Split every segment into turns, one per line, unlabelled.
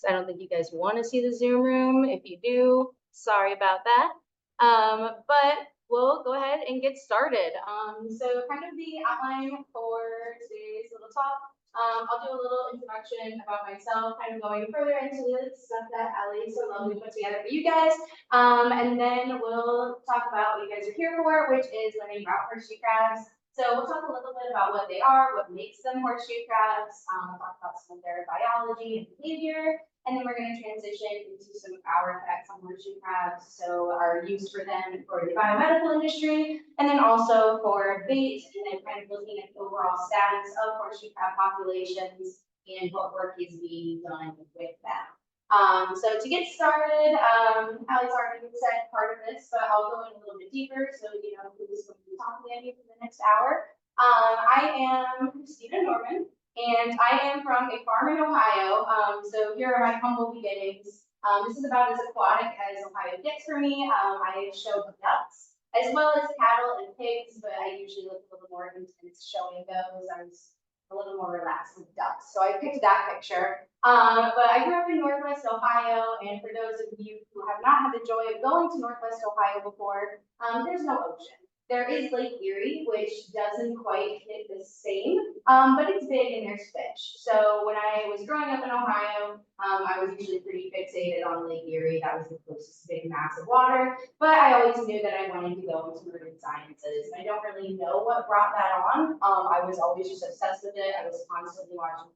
So I don't think you guys want to see the Zoom room. If you do, sorry about that. But we'll go ahead and get started. So kind of the outline for today's little talk. I'll do a little introduction about myself, kind of going further into the stuff that Allie so lovely put together for you guys. And then we'll talk about what you guys are here for, which is learning about horseshoe crabs. So we'll talk a little bit about what they are, what makes them horseshoe crabs, talk about some of their biology and behavior, and then we're going to transition into some of our effects on horseshoe crabs, so our use for them for the biomedical industry, and then also for bait, and then kind of looking at the overall status of horseshoe crab populations and what work is being done with them. So to get started, Allie's already said part of this, but I'll go in a little bit deeper so you know who's going to be talking to me for the next hour. I am Christina Norman, and I am from a farm in Ohio. So here are my humble beginnings. This is about as aquatic as Ohio gets for me. I show ducks as well as cattle and pigs, but I usually look a little more intense showing those. I'm a little more relaxed with ducks. So I picked that picture. But I grew up in Northwest Ohio, and for those of you who have not had the joy of going to Northwest Ohio before, there's no ocean. There is Lake Erie, which doesn't quite hit the same, but it's big and there's fish. So when I was growing up in Ohio, I was usually pretty fixated on Lake Erie. That was the closest big mass of water, but I always knew that I wanted to go into marine sciences. I don't really know what brought that on. I was always just obsessed with it. I was constantly watching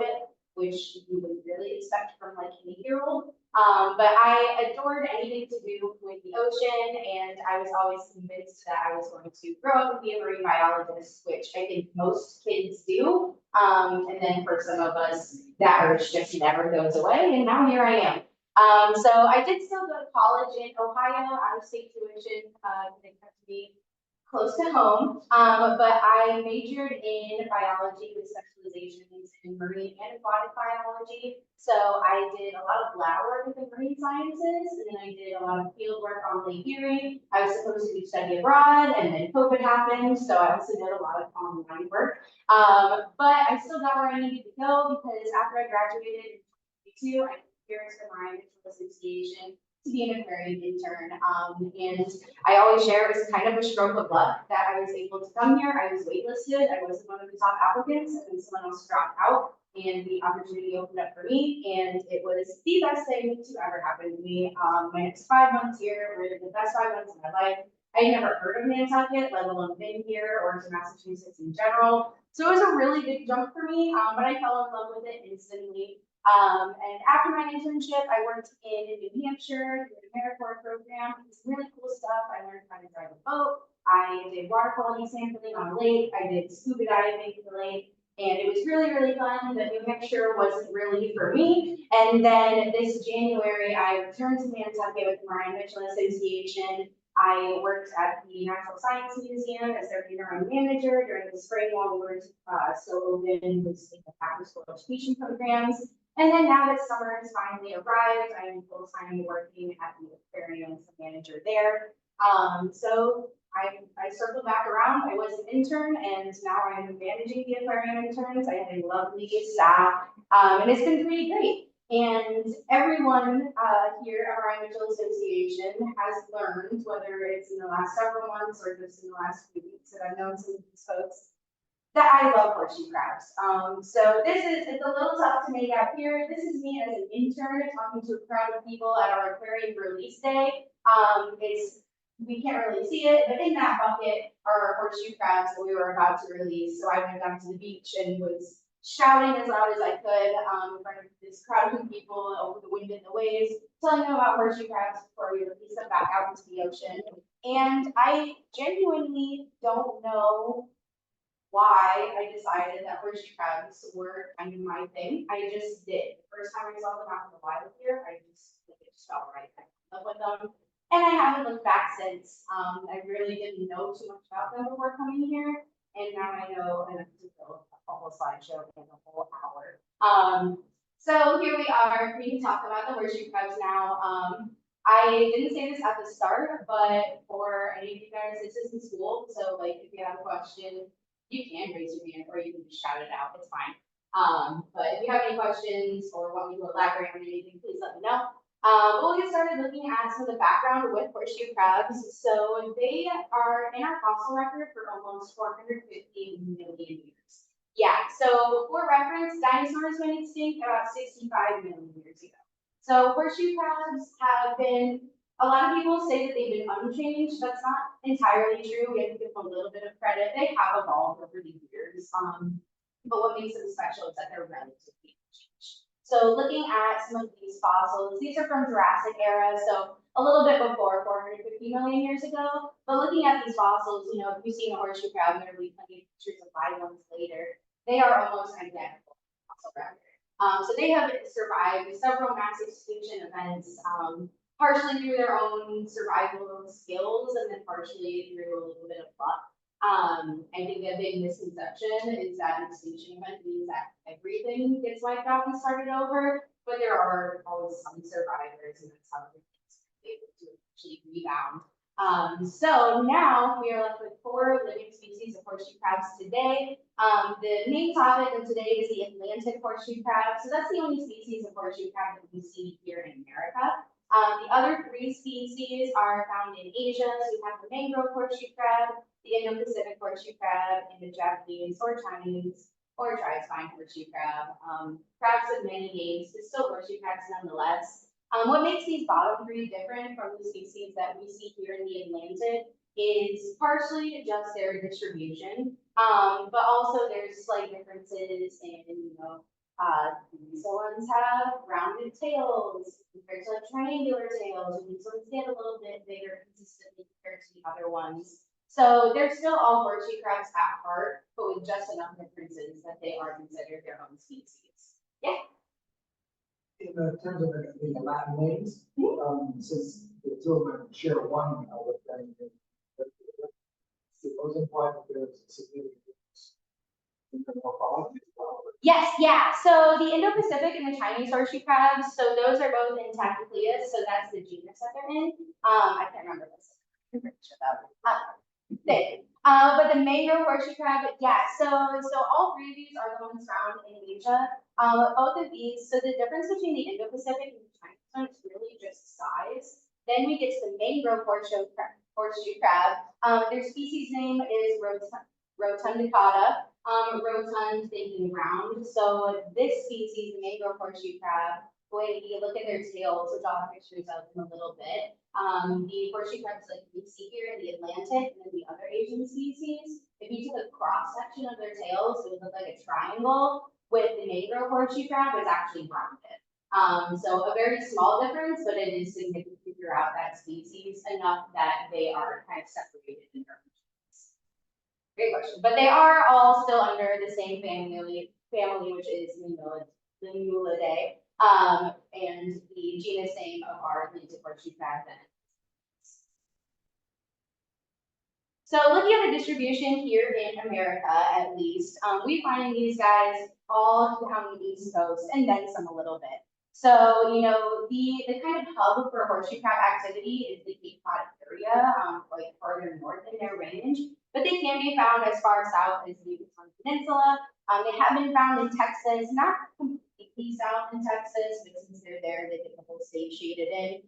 it, which you would really expect from like an 8-year-old. But I adored anything to do with the ocean, and I was always convinced that I was going to grow up and be a marine biologist, which I think most kids do. And then for some of us, that urge just never goes away, and now here I am. So I did still go to college in Ohio, out of state tuition. They kept me close to home, but I majored in biology with specializations in marine and aquatic biology. So I did a lot of lab work with the marine sciences, and then I did a lot of field work on Lake Erie. I was supposed to do study abroad, and then COVID happened, so I also did a lot of online work. But I still got where I needed to go because after I graduated in 2022, I experienced the Marine Association to be an aquarium intern. And I always share it was kind of a stroke of luck that I was able to come here. I was waitlisted. I wasn't one of the top applicants, and then someone else dropped out, and the opportunity opened up for me, and it was the best thing to ever happen to me. My next 5 months here were the best 5 months of my life. I had never heard of Nantucket, let alone been here or to Massachusetts in general. So it was a really big jump for me, but I fell in love with it instantly. And after my internship, I worked in New Hampshire, through the AmeriCorps program. It's really cool stuff. I learned how to drive a boat. I did water quality sampling on a lake. I did scuba diving in the lake. And it was really, really fun, but New Hampshire wasn't really for me. And then this January, I returned to Nantucket with the Marine Mitchell Association. I worked at the Natural Science Museum as their interim manager during the spring while we were still open with the after-school education programs. And then now that summer has finally arrived, I am full-time working at the aquarium as a manager there. So I circled back around. I was an intern, and now I'm managing the aquarium interns. I have a lovely staff, and it's been pretty great. And everyone here at our Mitchell Association has learned, whether it's in the last several months or just in the last few weeks that I've known some of these folks, that I love horseshoe crabs. So it's a little tough to make out here. This is me as an intern talking to a crowd of people at our aquarium release day. We can't really see it, but in that bucket are our horseshoe crabs that we were about to release. So I went down to the beach and was shouting as loud as I could in front of this crowd of people over the wind and the waves, telling them about horseshoe crabs before we release them back out into the ocean. And I genuinely don't know why I decided that horseshoe crabs were kind of my thing. I just did. The first time I saw them out in the wild here, it just felt right. I fell in love with them. And I haven't looked back since. I really didn't know too much about them before coming here. And now I know enough to build a whole slideshow in a whole hour. So here we are. We can talk about the horseshoe crabs now. I didn't say this at the start, but for any of you guys, this is in school. So like if you have a question, you can raise your hand or you can just shout it out. It's fine. But if you have any questions or want me to elaborate on anything, please let me know. We'll get started looking at some of the background with horseshoe crabs. So they are in our fossil record for almost 450 million years. Yeah, so for reference, dinosaurs went extinct about 65 million years ago. So horseshoe crabs have been, a lot of people say that they've been unchanged. That's not entirely true. We have to give them a little bit of credit. They have evolved over the years. But what makes them special is that they're relatively unchanged. So looking at some of these fossils, these are from Jurassic era, so a little bit before 450 million years ago. But looking at these fossils, you know, if you've seen a horseshoe crab, there will be plenty of pictures of live ones later. They are almost identical to fossil record. So they have survived several mass extinction events, partially through their own survival skills and then partially through a little bit of luck. I think a big misconception is that an extinction event means that everything gets wiped out and started over, but there are always some survivors, and that's how they're able to actually rebound. So now we are left with 4 living species of horseshoe crabs today. The main topic of today is the Atlantic horseshoe crab. So that's the only species of horseshoe crab that we see here in America. The other 3 species are found in Asia. So we have the mangrove horseshoe crab, the Indo-Pacific horseshoe crab, and the Japanese or Chinese or tri-spine horseshoe crab. Crabs of many names, but still horseshoe crabs nonetheless. What makes these bottom 3 different from the species that we see here in the Atlantic is partially just their distribution, but also there's slight differences in, you know, these ones have rounded tails compared to like triangular tails, and these ones get a little bit bigger consistently compared to the other ones. So they're still all horseshoe crabs at heart, but with just enough differences that they are considered their own species. Yeah.
In terms of the Latin names, since the 2 of them share one with them, those imply that there's a significant difference in the morphology as well.
Yes, yeah. So the Indo-Pacific and the Chinese horseshoe crabs, so those are both in Tachycleus, so that's the genus that they're in. I can't remember this. I'm pretty sure that but the mangrove horseshoe crab, yeah. So all 3 of these are the ones found in Asia. Both of these, so the difference between the Indo-Pacific and the Chinese one is really just size. Then we get to the mangrove horseshoe crab. Their species name is rotundicata. Rotund thinking round. So this species, the mangrove horseshoe crab, when you look at their tails, which I'll have pictures of in a little bit, the horseshoe crabs like we see here in the Atlantic and then the other Asian species, if you took a cross section of their tails, it would look like a triangle. With the mangrove horseshoe crab, it's actually rounded. So a very small difference, but it is significant throughout that species enough that they are kind of separated in their genes. Great question. But they are all still under the same family which is Limulidae, and the genus name of our Atlantic horseshoe crab then. So looking at the distribution here in America, at least, we find these guys all down the East Coast and then some a little bit. So, you know, the kind of hub for horseshoe crab activity is the Cape Cod area, like further north in their range, but they can be found as far south as the Yucatan Peninsula. They have been found in Texas, not completely south in Texas, but since they're there, they get the whole state shaded in.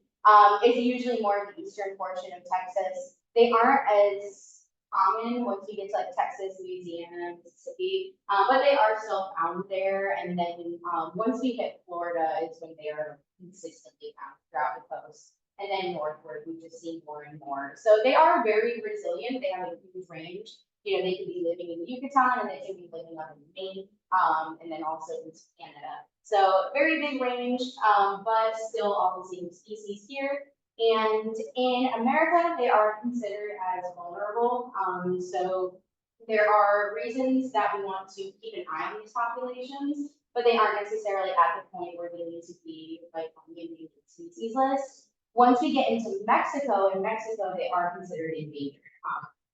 It's usually more the eastern portion of Texas. They aren't as common once you get to like Texas, Louisiana, Mississippi, but they are still found there. And then once we hit Florida, it's when they are consistently found throughout the coast. And then northward, we just see more and more. So they are very resilient. They have a huge range. You know, they could be living in the Yucatan, and they could be living up in Maine, and then also in Canada. So very big range, but still all the same species here. And in America, they are considered as vulnerable. So there are reasons that we want to keep an eye on these populations, but they aren't necessarily at the point where they need to be like on the endangered species list. Once we get into Mexico, in Mexico, they are considered endangered.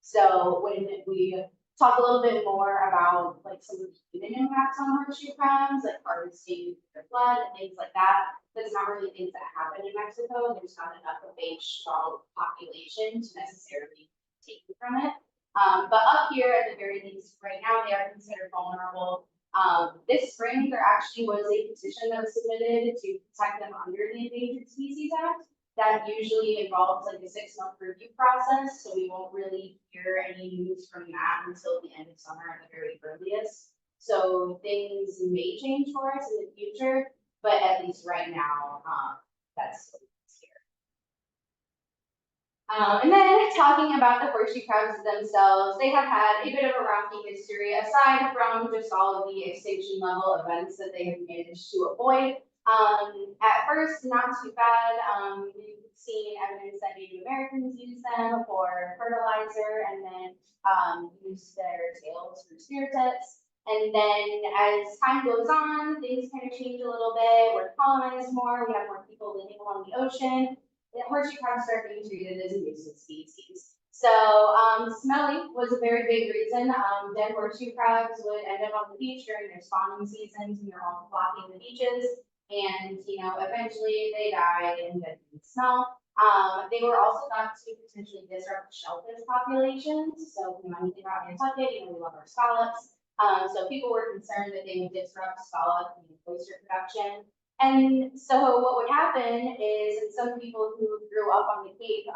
So when we talk a little bit more about like some of the human impacts on horseshoe crabs, like harvesting their blood and things like that, that's not really things that happen in Mexico. There's not enough of a strong population to necessarily take from it. But up here, at the very least, right now, they are considered vulnerable. This spring, there actually was a petition that was submitted to protect them under the Endangered Species Act. That usually involves like a 6-month review process, so we won't really hear any news from that until the end of summer at the very earliest. So things may change for us in the future, but at least right now, that's what's here. And then talking about the horseshoe crabs themselves, they have had a bit of a rocky history aside from just all of the extinction level events that they have managed to avoid. At first, not too bad. We've seen evidence that Native Americans use them for fertilizer and then use their tails for spear tips. And then as time goes on, things kind of change a little bit. We're colonized more. We have more people living along the ocean. The horseshoe crabs start being treated as invasive species. So smelly was a very big reason. Dead horseshoe crabs would end up on the beach during their spawning seasons when they're all flocking the beaches. And, eventually they died and didn't smell. They were also thought to potentially disrupt shellfish populations. So, anything about Nantucket, we love our scallops. So people were concerned that they would disrupt scallop and oyster production. And so what would happen is some people who grew up on the Cape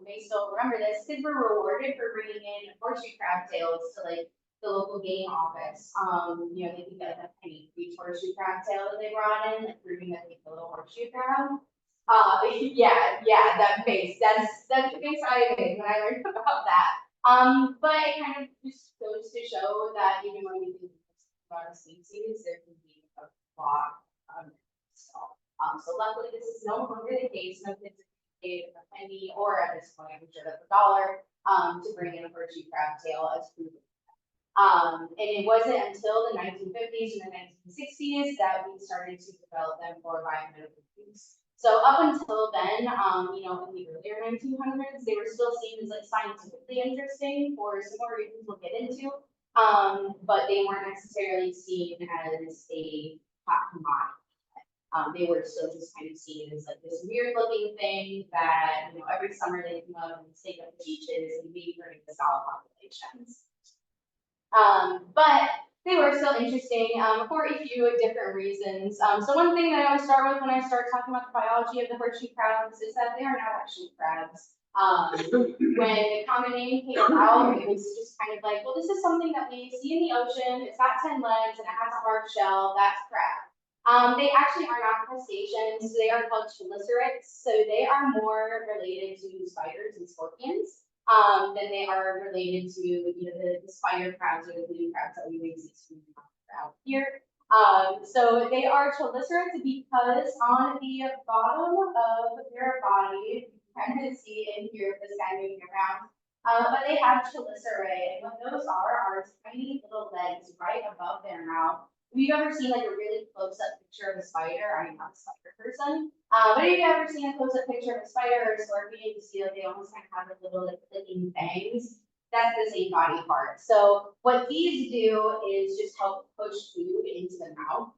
may still remember this. Kids were rewarded for bringing in horseshoe crab tails to like the local game office. They could get a penny for each horseshoe crab tail that they brought in, like proving that they killed a horseshoe crab. That face. That's the face I made when I learned about that. But it kind of just goes to show that even when we think about a species, there can be a lot. So luckily this is no longer the case. No kids are paid a penny or at this point, I'm sure that's $1 to bring in a horseshoe crab tail as food. And it wasn't until the 1950s and the 1960s that we started to develop them for biomedical use. So up until then, in the earlier 1900s, they were still seen as like scientifically interesting for some more reasons we'll get into, but they weren't necessarily seen as a hot commodity. They were still just kind of seen as like this weird looking thing that, every summer they come up and stay at the beaches and be hurting the scallop populations. But they were still interesting for a few different reasons. So one thing that I always start with when I start talking about the biology of the horseshoe crabs is that they are not actually crabs. When the common name came about, it was just kind of like, well, this is something that we see in the ocean. It's got 10 legs and it has a hard shell. That's crab. They actually are not crustaceans. They are called chelicerates. So they are more related to spiders and scorpions than they are related to the spider crabs or the blue crabs that we would see out here. So they are chelicerates because on the bottom of their body, you can kind of see in here this guy moving around. But they have chelicerae, and what those are tiny little legs right above their mouth. If you've ever seen like a really close-up picture of a spider, I'm not a spider person, but if you've ever seen a close-up picture of a spider or a scorpion, you see that they almost kind of have a little like clicking fangs. That's the same body part. So what these do is just help push food into the mouth.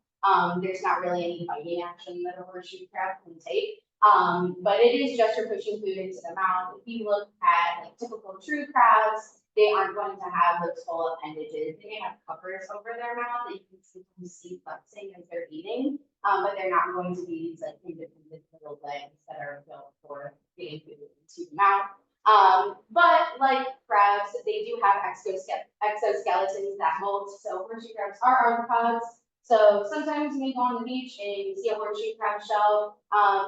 There's not really any biting action that a horseshoe crab can take. But it is just for pushing food into the mouth. If you look at like typical true crabs, they aren't going to have those full appendages. They may have covers over their mouth that you can see flexing as they're eating, but they're not going to be these like independent little legs that are built for getting food into the mouth. But like crabs, they do have exoskeletons that molt. So horseshoe crabs are arthropods. So sometimes you may go on the beach and you see a horseshoe crab shell.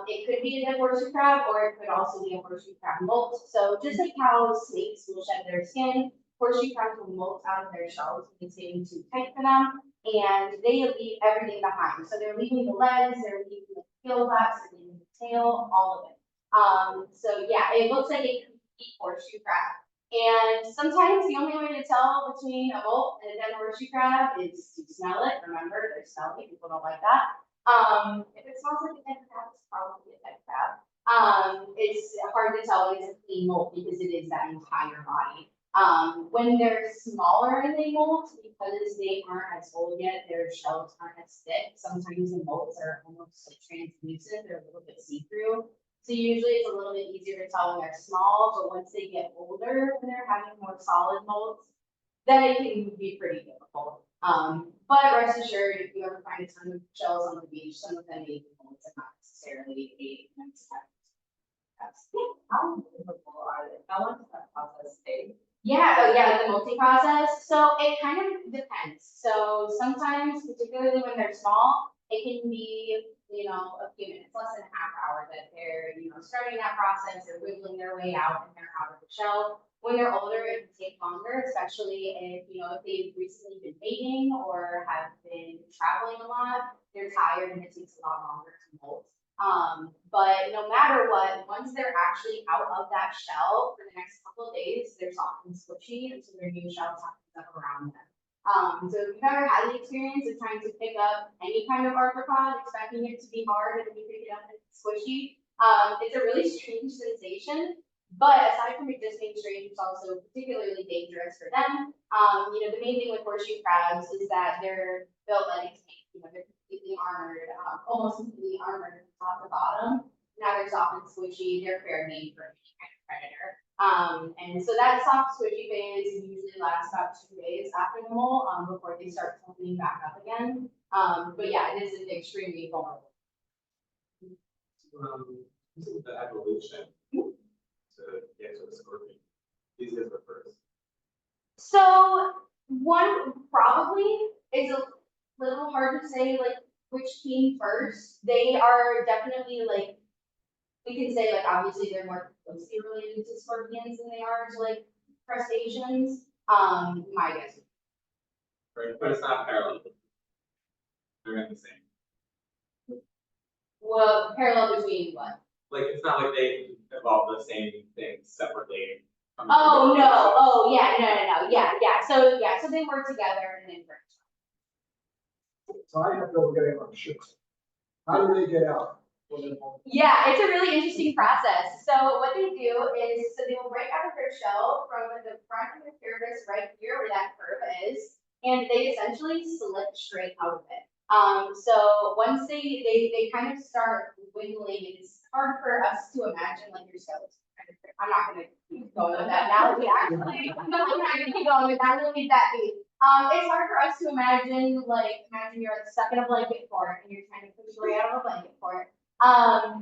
It could be a dead horseshoe crab, or it could also be a horseshoe crab molt. So just like how snakes will shed their skin, horseshoe crabs will molt out of their shells if it's getting too tight for them, and they leave everything behind. So they're leaving the legs, they're leaving the gill flaps, they're leaving the tail, all of it. So yeah, it looks like a complete horseshoe crab. And sometimes the only way to tell between a molt and a dead horseshoe crab is to smell it. Remember, they're smelly, people don't like that. If it smells like a dead crab, it's probably a dead crab. It's hard to tell when it's a clean molt because it is that entire body. When they're smaller and they molt, because they aren't as old yet, their shells aren't as thick. Sometimes the molts are almost like translucent, they're a little bit see-through. So usually it's a little bit easier to tell when they're small, but once they get older and they're having more solid molts, then it can be pretty difficult. But rest assured, if you ever find a ton of shells on the beach, some of them may be molds and not necessarily a nice
How difficult are they? How long does that process take?
Yeah, oh yeah, like the multi process. So it kind of depends. So sometimes, particularly when they're small, it can be, a few minutes, less than a half hour that they're, starting that process, they're wiggling their way out and they're out of the shell. When they're older, it can take longer, especially if, if they've recently been mating or have been traveling a lot, they're tired and it takes a lot longer to molt. But no matter what, once they're actually out of that shell for the next couple of days, they're soft and squishy, and so their new shell softens up around them. So if you've ever had the experience of trying to pick up any kind of arthropod, expecting it to be hard, and when you pick it up and it's squishy, it's a really strange sensation. But aside from it just being strange, it's also particularly dangerous for them. The main thing with horseshoe crabs is that they're built like they're completely armored, almost completely armored from top to bottom. Now they're soft and squishy, they're fair game for any kind of predator. And so that soft squishy phase usually lasts about 2 days after the molt, before they start toughening back up again. But yeah, it is extremely vulnerable.
The evolution to get to the scorpion. These guys were first.
So one probably is a little hard to say like which came first. They are definitely like, we can say like obviously they're more closely related to scorpions than they are to like crustaceans. My guess.
Right, but it's not parallel. They're in the same.
Well, parallel between what?
Like it's not like they evolved the same things separately.
Oh no! Oh yeah, no. Yeah. So they work together and then branch.
So I have trouble getting on ships. How do they get out?
Yeah, it's a really interesting process. So what they do is, so they will break out of their shell from the front of the carapace right here where that curve is, and they essentially slip straight out of it. So once they kind of start wiggling, it's hard for us to imagine like your cells. I'm not gonna keep going with that analogy. Actually, I'm not gonna keep going with that. We'll leave that be. It's hard for us to imagine you're like stuck in a blanket fort and you're trying to push your way out of a blanket fort.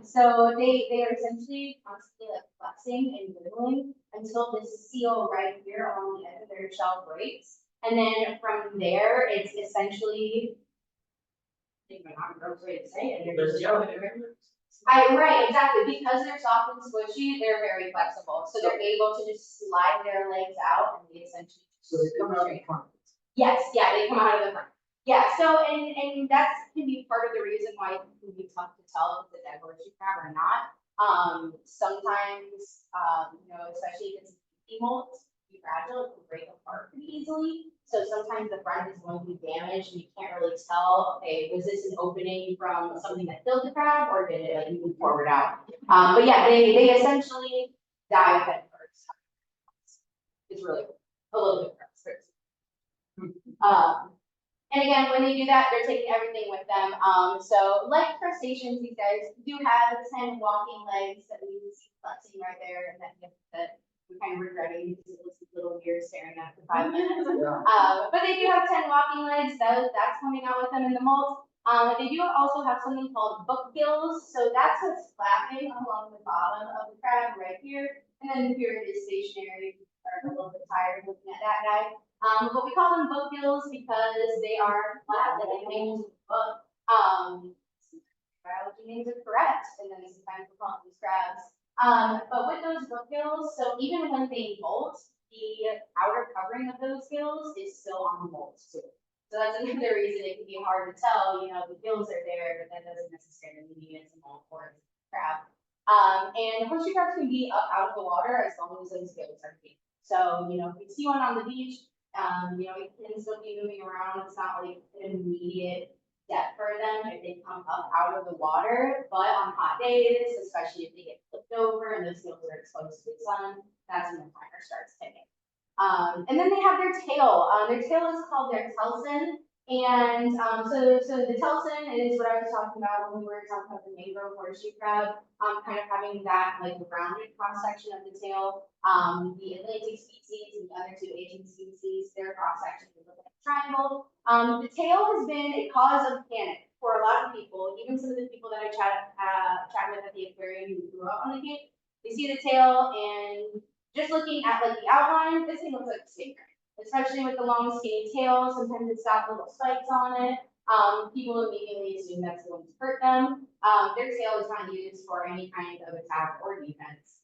So they are essentially constantly like flexing and wiggling until this seal right here on the end of their shell breaks. And then from there, it's essentially, I think I'm not the way to say it. Right, exactly. Because they're soft and squishy, they're very flexible. So they're able to just slide their legs out and they essentially.
So they come out in front.
Yes, yeah, they come out of the front. Yeah, so and that can be part of the reason why it can be tough to tell if it's a dead horseshoe crab or not. Sometimes, especially if it's molt, be fragile, it can break apart pretty easily. So sometimes the front is going to be damaged and you can't really tell, okay, was this an opening from something that killed the crab or did it like move forward out? But yeah, they essentially dive head first. It's really a little bit gross. And again, when they do that, they're taking everything with them. So like crustaceans, these guys do have 10 walking legs that we see flexing right there, and that we're kind of regretting because it looks a little weird staring at it for 5 minutes. But they do have 10 walking legs. That's coming out with them in the molt. They do also have something called book gills. So that's what's flapping along the bottom of the crab right here. And then here it is stationary. Are a little bit tired looking at that guy. But we call them book gills because they are flat, like names of the book. Biology names are correct, and then sometimes we're calling these crabs. But with those book gills, so even when they molt, the outer covering of those gills is still on the molt too. So that's another reason it can be hard to tell, the gills are there, but that doesn't necessarily mean it's a molt or it's a crab. And horseshoe crabs can be up out of the water as long as those gills are clean. So, if you see one on the beach, it can still be moving around. It's not like an immediate death for them if they come up out of the water. But on hot days, especially if they get flipped over and those gills are exposed to the sun, that's when the timer starts ticking. And then they have their tail. Their tail is called their telson. And so the telson is what I was talking about when we were talking about the mangrove horseshoe crab, kind of having that like rounded cross section of the tail. The Atlantic species and the other two Asian species, their cross section is like a triangle. The tail has been a cause of panic for a lot of people, even some of the people that I chat with at the aquarium who grew up on the Cape. They see the tail and just looking at like the outline, this thing looks like a snake. Especially with the long skinny tail, sometimes it's got little spikes on it. People immediately assume that's going to hurt them. Their tail is not used for any kind of attack or defense.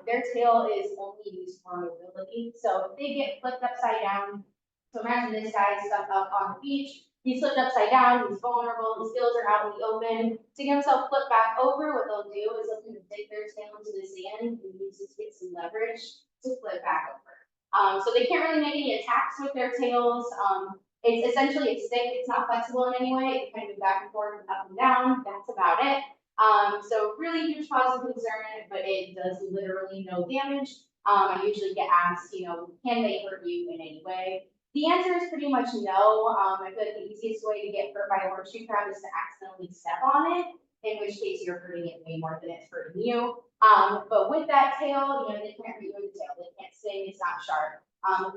Their tail is only used for mobility. So if they get flipped upside down, so imagine this guy stuck up on the beach, he's flipped upside down, he's vulnerable, his gills are out in the open. To get himself flipped back over, what they'll do is they'll kind of dig their tail into the sand and use it to get some leverage to flip back over. So they can't really make any attacks with their tails. It's essentially a stick. It's not flexible in any way. It can kind of go back and forth and up and down. That's about it. So really huge cause of concern, but it does literally no damage. I usually get asked, can they hurt you in any way? The answer is pretty much no. I feel like the easiest way to get hurt by a horseshoe crab is to accidentally step on it, in which case you're hurting it way more than it's hurting you. But with that tail, they can't hurt you with the tail. They can't sting, it's not sharp.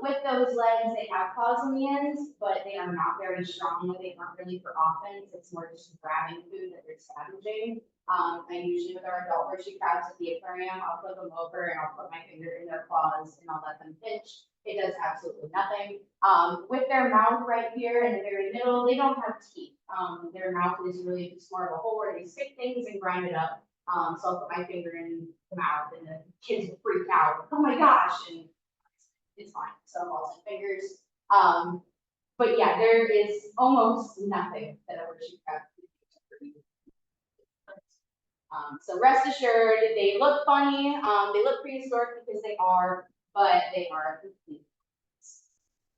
With those legs, they have claws on the ends, but they are not very strong. They aren't really for offense. It's more just grabbing food that they're scavenging. And usually with our adult horseshoe crabs at the aquarium, I'll flip them over and I'll put my finger in their claws and I'll let them pinch. It does absolutely nothing. With their mouth right here in the very middle, they don't have teeth. Their mouth is really just more of a hole where they stick things and grind it up. So I'll put my finger in the mouth and the kids will freak out. Oh my gosh. And it's fine. So balls and fingers. But yeah, there is almost nothing that a horseshoe crab can do to hurt you. So rest assured, they look funny. They look prehistoric because they are, but they are complete.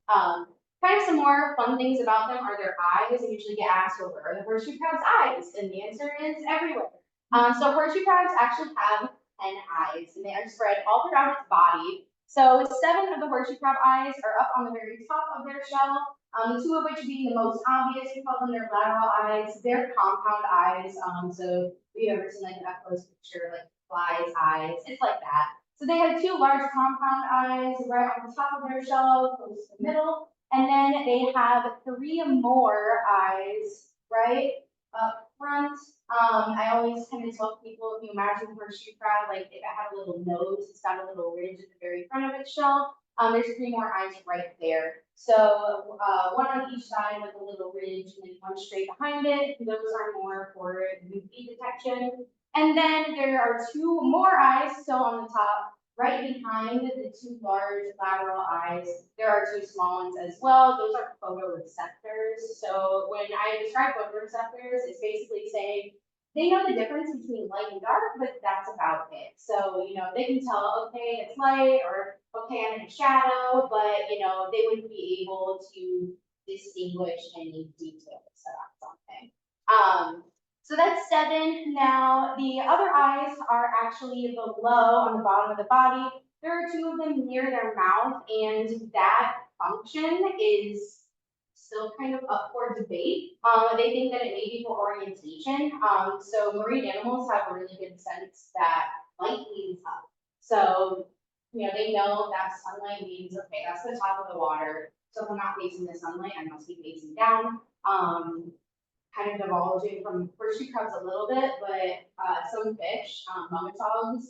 Kind of some more fun things about them are their eyes. I usually get asked, well, where are the horseshoe crab's eyes? And the answer is everywhere. So horseshoe crabs actually have 10 eyes, and they are spread all throughout its body. So 7 of the horseshoe crab eyes are up on the very top of their shell. 2 of which being the most obvious, we call them their lateral eyes. They're compound eyes. So if you've ever seen like an up close picture, like fly's eyes, it's like that. So they have 2 large compound eyes right on the top of their shell, close to the middle. And then they have 3 more eyes right up front. I always kind of tell people, if you imagine a horseshoe crab, like if it had a little nose, it's got a little ridge at the very front of its shell. There's 3 more eyes right there. So 1 on each side with a little ridge and then 1 straight behind it. Those are more for UV detection. And then there are 2 more eyes still on the top. Right behind the 2 large lateral eyes, there are 2 small ones as well. Those are photoreceptors. So when I describe photoreceptors, it's basically saying they know the difference between light and dark, but that's about it. So, they can tell, okay, it's light, or okay, I'm in a shadow, but, they wouldn't be able to distinguish any details about something. So that's 7. Now, the other eyes are actually below on the bottom of the body. There are 2 of them near their mouth, and that function is still kind of up for debate. They think that it may be for orientation. So marine animals have a really good sense that light means up. So, they know that sunlight means, okay, that's the top of the water. So if I'm not facing the sunlight, I must be facing down. Kind of divulging from horseshoe crabs a little bit, but some fish, mummietogs,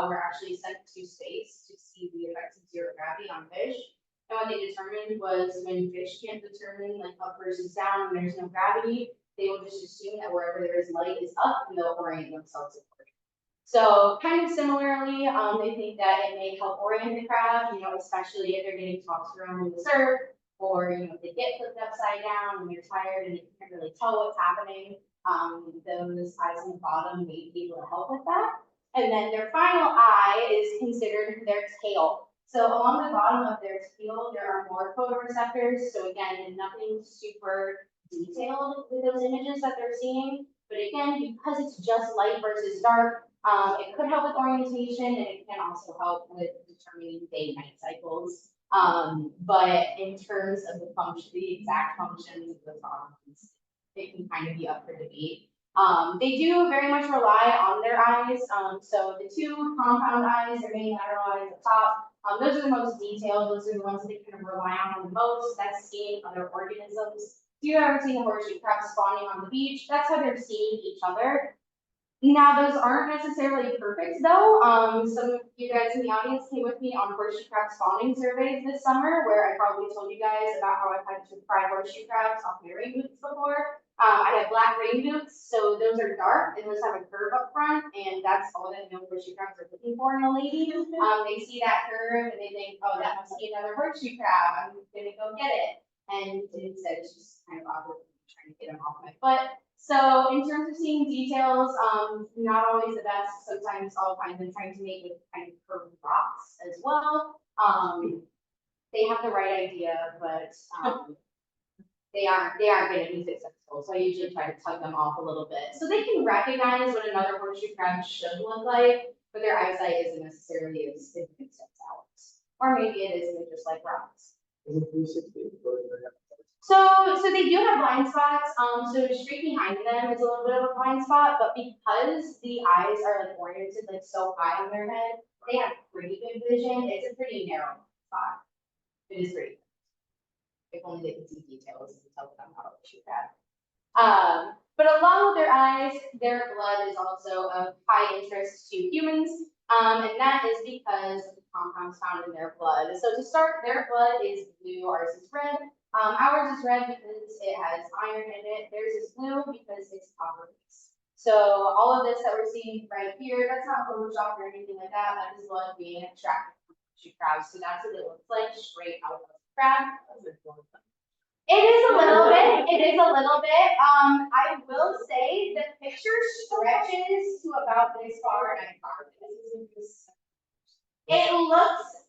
were actually sent to space to see the effects of zero gravity on fish. And what they determined was when fish can't determine like up versus down when there's no gravity, they will just assume that wherever there is light is up and they'll orient themselves accordingly. So kind of similarly, they think that it may help orient the crab, especially if they're getting tossed around in the surf, or if they get flipped upside down and they're tired and they can't really tell what's happening. Those eyes on the bottom may be able to help with that. And then their final eye is considered their tail. So along the bottom of their tail, there are more photoreceptors. So again, nothing super detailed with those images that they're seeing. But again, because it's just light versus dark, it could help with orientation, and it can also help with determining day-night cycles. But in terms of the exact functions of those organs, it can kind of be up for debate. They do very much rely on their eyes. So the two compound eyes, their main lateral eyes at the top, those are the most detailed. Those are the ones that they kind of rely on the most. That's seen in other organisms. If you've ever seen the horseshoe crabs spawning on the beach, that's how they're seeing each other. Now, those aren't necessarily perfect though. Some of you guys in the audience came with me on horseshoe crab spawning surveys this summer, where I probably told you guys about how I've had to fry horseshoe crabs off my rain boots before. I have black rain boots, so those are dark and those have a curve up front, and that's all that horseshoe crabs are looking for in a lady. They see that curve and they think, oh, that must be another horseshoe crab. I'm gonna go get it. And instead, it's just kind of awkward trying to get them off my foot. So in terms of seeing details, not always the best. Sometimes I'll find them trying to make with kind of curved rocks as well. They have the right idea, but they aren't going to be successful. So I usually try to tug them off a little bit. So they can recognize what another horseshoe crab should look like, but their eyesight isn't necessarily as good as ours. Or maybe it is, and they're just like rocks.
Is it 360?
So they do have blind spots. So straight behind them is a little bit of a blind spot, but because the eyes are like oriented like so high on their head, they have pretty good vision. It's a pretty narrow spot. It is pretty good. If only they could see details and tell them how to shoot that. But along with their eyes, their blood is also of high interest to humans, and that is because of the compounds found in their blood. So to start, their blood is blue, ours is red. Ours is red because it has iron in it. Theirs is blue because it's copper based. So all of this that we're seeing right here, that's not Photoshop or anything like that. That is blood being extracted from horseshoe crabs. So that's what it looks like straight out of the crab. It is a little bit. It is a little bit. I will say the picture stretches to about this far, and I carved this. It looks.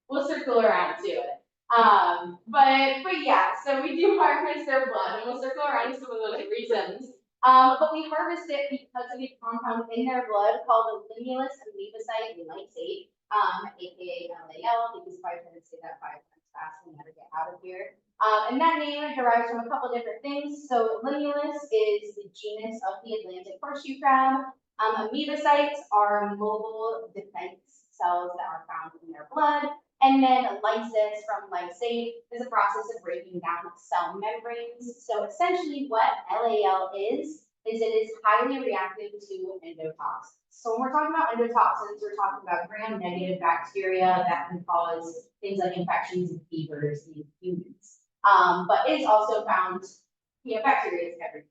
We'll circle around to it. But yeah, so we do harvest their blood, and we'll circle around to some of those reasons. But we harvest it because of a compound in their blood called the limulus amoebocyte lysate, aka LAL, because if I try to say that 5 times fast, we'll never get out of here. And that name derives from a couple different things. So limulus is the genus of the Atlantic horseshoe crab. Amoebocytes are mobile defense cells that are found in their blood. And then lysis from lysate is a process of breaking down cell membranes. So essentially what LAL is it is highly reactive to endotoxins. So when we're talking about endotoxins, we're talking about gram-negative bacteria that can cause things like infections and fevers in humans. But it's also found, bacteria is everywhere.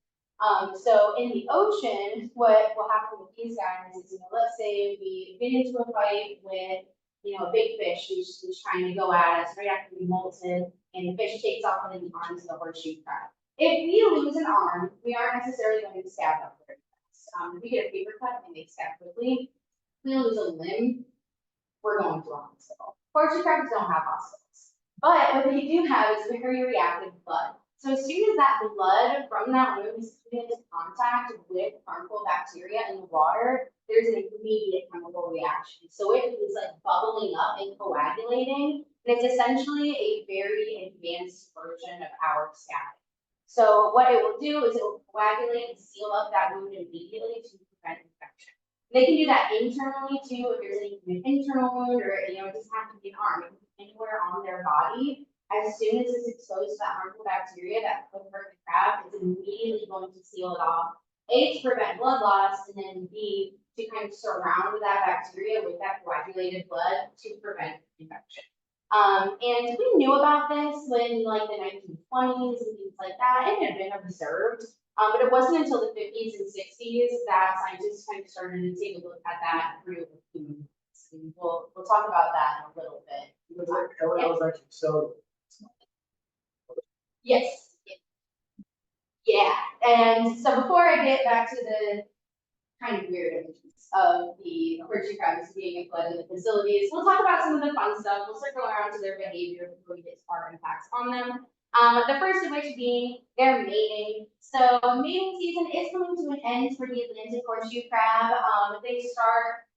So in the ocean, what will happen with these guys is, let's say we get into a fight with a big fish who's trying to go at us right after we molted, and the fish takes off one of the arms of the horseshoe crab. If we lose an arm, we aren't necessarily going to stab up very fast. If we get a paper cut and they stab quickly, if we lose a limb, we're going to a hospital. Horseshoe crabs don't have hospitals, but what they do have is very reactive blood. So as soon as that blood from that wound is coming into contact with harmful bacteria in the water, there's an immediate chemical reaction. So it is like bubbling up and coagulating, and it's essentially a very advanced version of our scabbing. So what it will do is it will coagulate and seal up that wound immediately to prevent infection. They can do that internally too, if there's an internal wound, or it doesn't have to be an arm, it can be anywhere on their body. As soon as it's exposed to that harmful bacteria that could hurt the crab, it's immediately going to seal it off. A, to prevent blood loss, and then B, to kind of surround that bacteria with that coagulated blood to prevent infection. And we knew about this when like the 1920s and things like that. It had been observed, but it wasn't until the 50s and 60s that scientists kind of started to take a look at that through humans. And we'll talk about that in a little bit.
LAL is actually so.
Yes. Yeah. And so before I get back to the kind of weird images of the horseshoe crabs being flooded in the facilities, we'll talk about some of the fun stuff. We'll circle around to their behavior before we get to our impacts on them. The first of which being their mating. So mating season is coming to an end for the Atlantic horseshoe crab. They start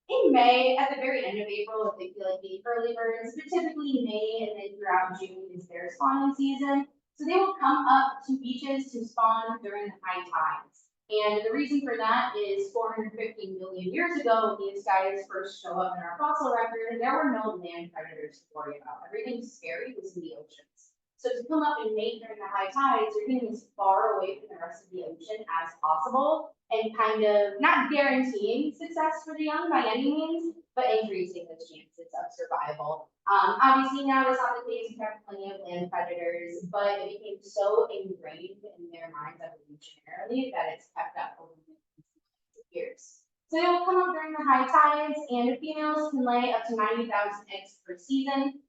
in May, at the very end of April, if they feel like the early birds, but typically May and then throughout June is their spawning season. So they will come up to beaches to spawn during the high tides. And the reason for that is 450 million years ago, when these guys first show up in our fossil record, there were no land predators to worry about. Everything scary was in the oceans. So to come up and mate during the high tides, you're getting as far away from the rest of the ocean as possible, and kind of not guaranteeing success for the young by any means, but increasing the chances of survival. Obviously now it's not the case, we have plenty of land predators, but it became so ingrained in their minds evolutionarily that it's kept up over millions of years. So they will come up during the high tides, and females can lay up to 90,000 eggs per season.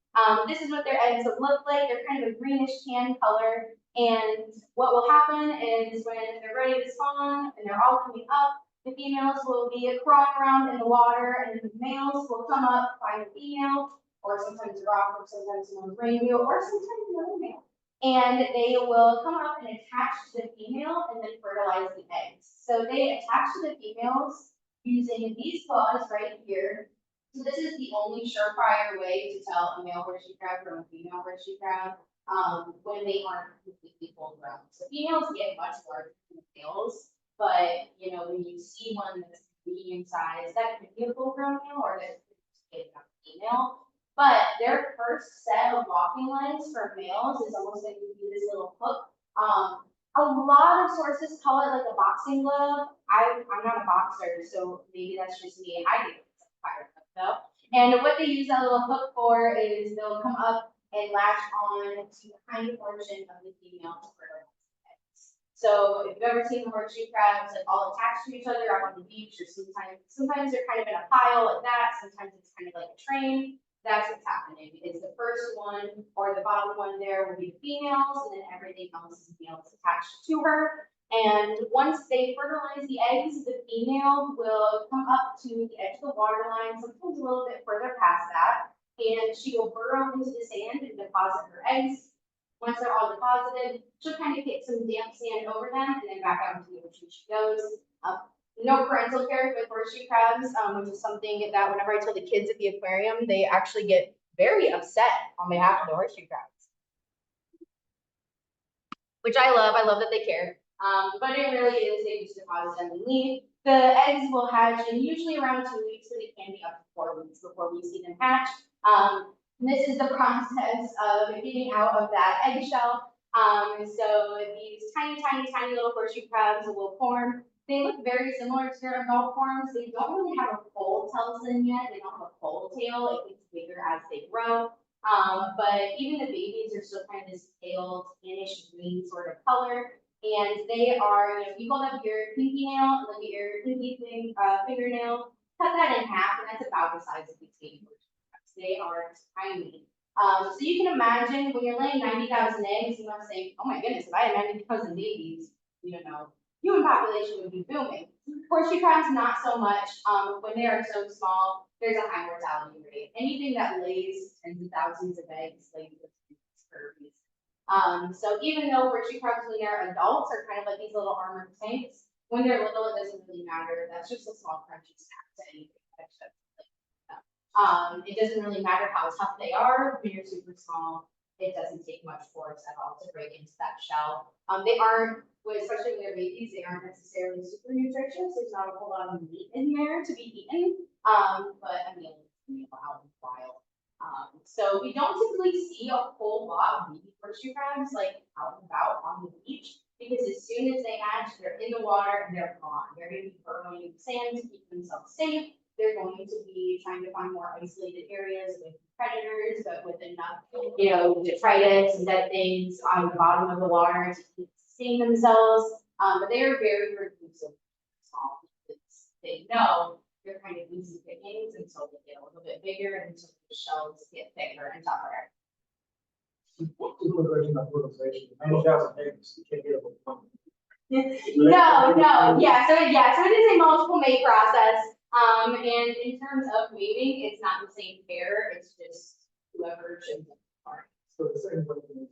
This is what their eggs would look like. They're kind of a greenish tan color. And what will happen is when they're ready to spawn and they're all coming up, the females will be crawling around in the water, and the males will come up, find a female, or sometimes a rock, or sometimes someone's rainbow, or sometimes another male. And they will come up and attach to the female and then fertilize the eggs. So they attach to the females using these claws right here. So this is the only surefire way to tell a male horseshoe crab from a female horseshoe crab when they aren't completely full grown. So females get much larger than males, but you know, when you see one that's medium size, that could be a full grown male, or that could be a female. But their first set of walking legs for males is almost like this little hook. A lot of sources call it like a boxing glove. I'm not a boxer, so maybe that's just me. I think it's a fire hook though. And what they use that little hook for is they'll come up and latch on to the hind portion of the female to fertilize the eggs. So if you've ever seen the horseshoe crabs like all attached to each other out on the beach, or sometimes they're kind of in a pile like that, sometimes it's kind of like a train. That's what's happening. Is the first one or the bottom one there will be the females, and then everything else is males attached to her. And once they fertilize the eggs, the female will come up to the edge of the water line, sometimes a little bit further past that, and she will burrow into the sand and deposit her eggs. Once they're all deposited, she'll kind of get some damp sand over them, and then back out into the ocean she goes. No parental care with horseshoe crabs, which is something that whenever I tell the kids at the aquarium, they actually get very upset on behalf of the horseshoe crabs. Which I love that they care. But it really is, they just deposit them and leave. The eggs will hatch in usually around 2 weeks, but it can be up to 4 weeks before we see them hatch. This is the process of getting out of that eggshell. So these tiny little horseshoe crabs will form. They look very similar to their adult forms. They don't really have a full telson yet. They don't have a full tail. It gets bigger as they grow. But even the babies are still kind of this pale, tannish green sort of color. And they are, you know, you hold up your pinky nail and look at your pinky fingernail, cut that in half, and that's about the size of these baby horseshoe crabs. They are tiny. So you can imagine when you're laying 90,000 eggs, you must think, oh my goodness, if I had 90,000 babies, you know, human population would be booming. Horseshoe crabs, not so much. When they are so small, there's a high mortality rate. Anything that lays tens of thousands of eggs lays for a reason. So even though horseshoe crabs, when they're adults, are kind of like these little armored tanks, when they're little, it doesn't really matter. That's just a small crunchy snack to anything. It doesn't really matter how tough they are. When you're super small, it doesn't take much force at all to break into that shell. They aren't, especially when they're babies, they aren't necessarily super nutritious. There's not a whole lot of meat in there to be eaten, but a meal is out in the wild. So we don't typically see a whole lot of baby horseshoe crabs like out and about on the beach, because as soon as they hatch, they're in the water and they're gone. They're going to be burrowing in the sand to keep themselves safe. They're going to be trying to find more isolated areas with predators, but with enough, you know, detritus and dead things on the bottom of the water to keep sustaining themselves. But they are very reclusive, small, because they know they're kind of easy pickings until they get a little bit bigger and until the shells get thicker and tougher.
Super version of fertilization, 90,000 eggs, you can't get over one.
No, yeah, so it is a multiple mate process. And in terms of mating, it's not the same pair, it's just whoever should part.
So the second question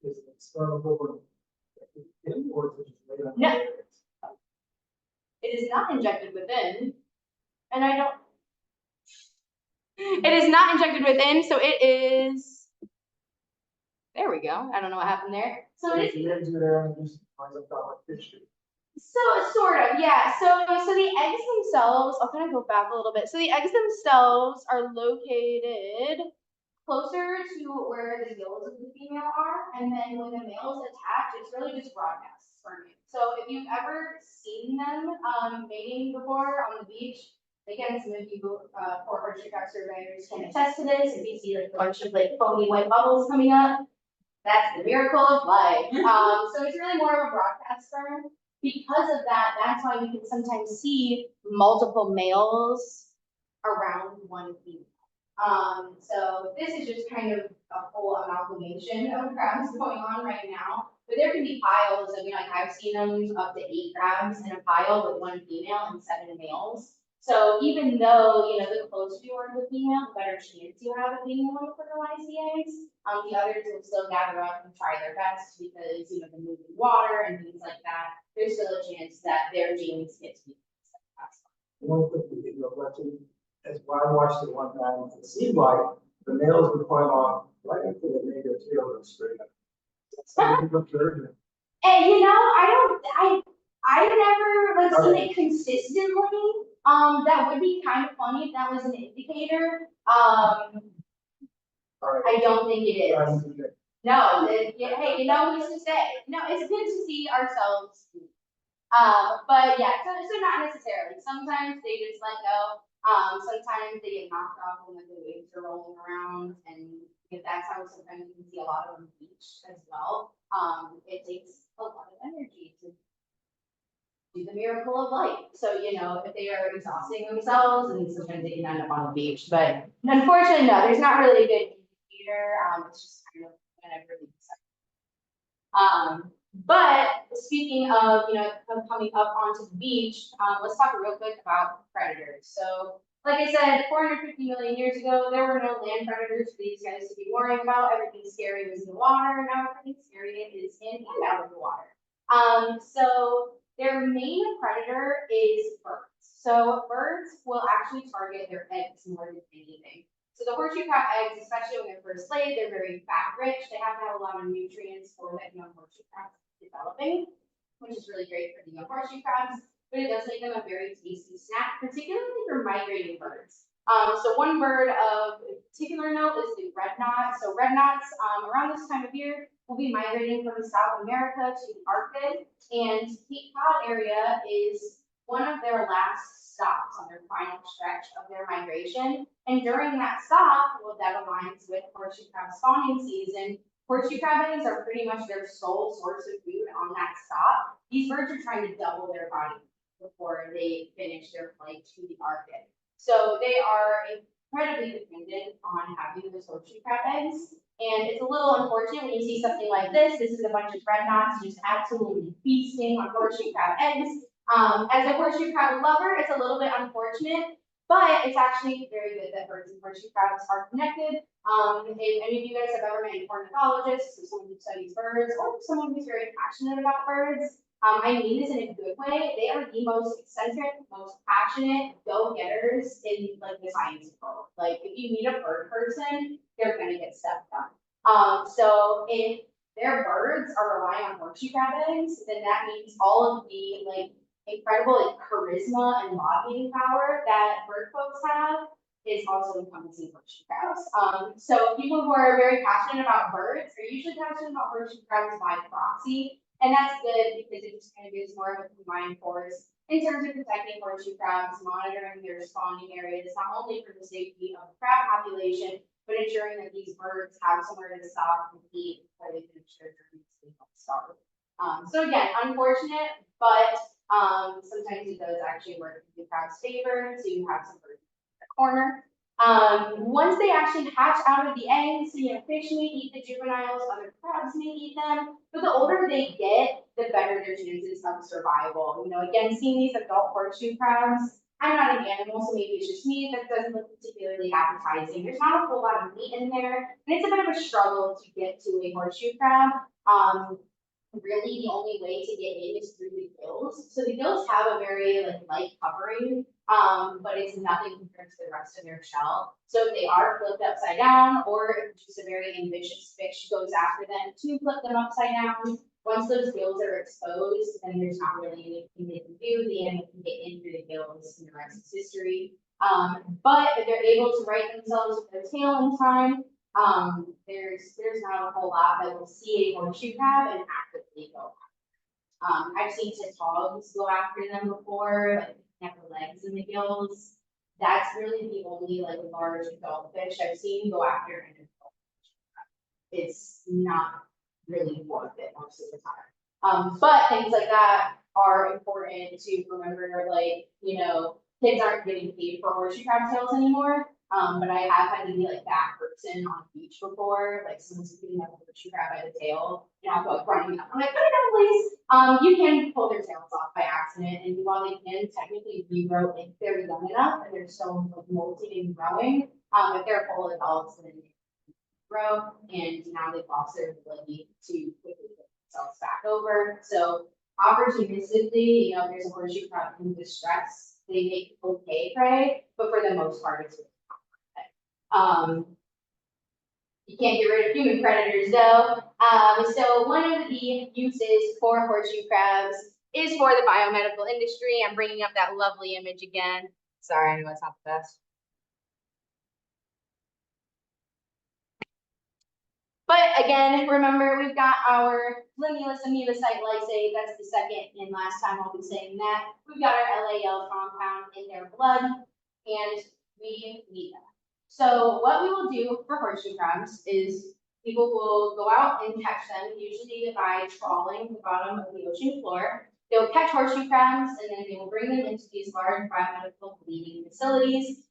is it experimental or is it just laid on?
No. It is not injected within, and I don't It is not injected within, so it is, there we go. I don't know what happened there. So it is,
The eggs are there and just lines up like fish.
so sort of, yeah. So the eggs themselves, I'll kind of go back a little bit. So the eggs themselves are located closer to where the gills of the female are, and then when the male is attached, it's really just broadcast sperming. So if you've ever seen them mating before on the beach, again, some of you poor horseshoe crab surveyors can attest to this. If you see like a bunch of like foamy white bubbles coming up, that's the miracle of life. So it's really more of a broadcast sperm. Because of that, that's why we can sometimes see multiple males around one female. So this is just kind of a whole amalgamation of crabs going on right now. But there can be piles of, like I've seen them up to 8 crabs in a pile with 1 female and 7 males. So even though, the closer you are to the female, the better chance you have of being able to fertilize the eggs. The others will still gather up and try their best because, the moving water and things like that, there's still a chance that their genes get to be.
One quick question, as I watched it one time, it seemed like the males would point off right after they made their tail go straight up. Some people observed it.
And I've never like seen it consistently. That would be kind of funny if that was an indicator.
All right.
I don't think it is.
Okay.
No, hey, who's to say? No, it's good to see ourselves. But yeah, so not necessarily. Sometimes they just let go. Sometimes they get knocked off when the waves are rolling around, and that's how sometimes you can see a lot of them on the beach as well. It takes a lot of energy to do the miracle of life. So, if they are exhausting themselves, and sometimes they can end up on the beach. But unfortunately, no, there's not really a good indicator. It's just kind of whenever they decide. But speaking of, coming up onto the beach, let's talk real quick about predators. So, like I said, 450 million years ago, there were no land predators for these guys to be worrying about. Everything scary was in the water, now everything scary is in and out of the water. So their main predator is birds. So birds will actually target their eggs more than anything. So the horseshoe crab eggs, especially when they're first laid, they're very fat rich. They have to have a lot of nutrients for that young horseshoe crab developing, which is really great for the young horseshoe crabs, but it does make them a very tasty snack, particularly for migrating birds. So one bird of particular note is the red knot. So red knots around this time of year will be migrating from South America to the Arctic, and Cape Cod area is one of their last stops on their final stretch of their migration. And during that stop, well, that aligns with horseshoe crab spawning season. Horseshoe crab eggs are pretty much their sole source of food on that stop. These birds are trying to double their body before they finish their flight to the Arctic. So they are incredibly dependent on having those horseshoe crab eggs. And it's a little unfortunate when you see something like this. This is a bunch of red knots just absolutely feasting on horseshoe crab eggs. As a horseshoe crab lover, it's a little bit unfortunate, but it's actually very good that birds and horseshoe crabs are connected. If any of you guys have ever met an ornithologist, so someone who studies birds, or someone who's very passionate about birds, I mean this in a good way. They are the most eccentric, most passionate go-getters in like the science world. Like if you meet a bird person, they're gonna get stuff done. So if their birds are relying on horseshoe crab eggs, then that means all of the incredible charisma and lobbying power that bird folks have is also encompassing horseshoe crabs. So people who are very passionate about birds are usually passionate about horseshoe crabs by proxy. And that's good because it just kind of gives more of a combined force in terms of protecting horseshoe crabs, monitoring their spawning areas, not only for the safety of the crab population, but ensuring that these birds have somewhere to stop and eat before they finish their journey so they don't starve. So again, unfortunate, but sometimes it does actually work in the crab's favor to have some birds in the corner. Once they actually hatch out of the eggs, fish may eat the juveniles, other crabs may eat them, but the older they get, the better their chances of survival. Again, seeing these adult horseshoe crabs, I'm not an animal, so maybe it's just me, that doesn't look particularly appetizing. There's not a whole lot of meat in there, and it's a bit of a struggle to get to a horseshoe crab. Really, the only way to get in is through the gills. So the gills have a very light covering but it's nothing compared to the rest of their shell. So if they are flipped upside down, or if just a very ambitious fish goes after them to flip them upside down, once those gills are exposed, then there's not really anything they can do. The animal can get in through the gills, and the rest is history. But if they're able to right themselves with their tail in time, there's not a whole lot that will see a horseshoe crab and actively go. I've seen tautologs go after them before, like have the legs and the gills. That's really the only like large adult fish I've seen go after an adult. It's not really worth it most of the time. But things like that are important to remember, like, you know, kids aren't getting paid for horseshoe crab tails anymore. But I have had to be like that person on the beach before, like someone's picking up a horseshoe crab by the tail, and I'll go running up. I'm like, put it down, please. You can pull their tails off by accident, and while they can technically regrow if they're young enough and they're still like molting and growing, if they're full adults, then they grow, and now they've lost their ability to quickly put themselves back over. So opportunistically, you know, if there's a horseshoe crab in distress, they make okay prey, but for the most part, it's you can't get rid of human predators though. So one of the uses for horseshoe crabs is for the biomedical industry. I'm bringing up that lovely image again. Sorry, I know it's not the best. But again, remember, we've got our limulus amoebocyte lysate. That's the second and last time I'll be saying that. We've got our LAL compound in their blood, and we need them. So what we will do for horseshoe crabs is people will go out and catch them, usually by trawling the bottom of the ocean floor. They'll catch horseshoe crabs, and then they will bring them into these large biomedical bleeding facilities.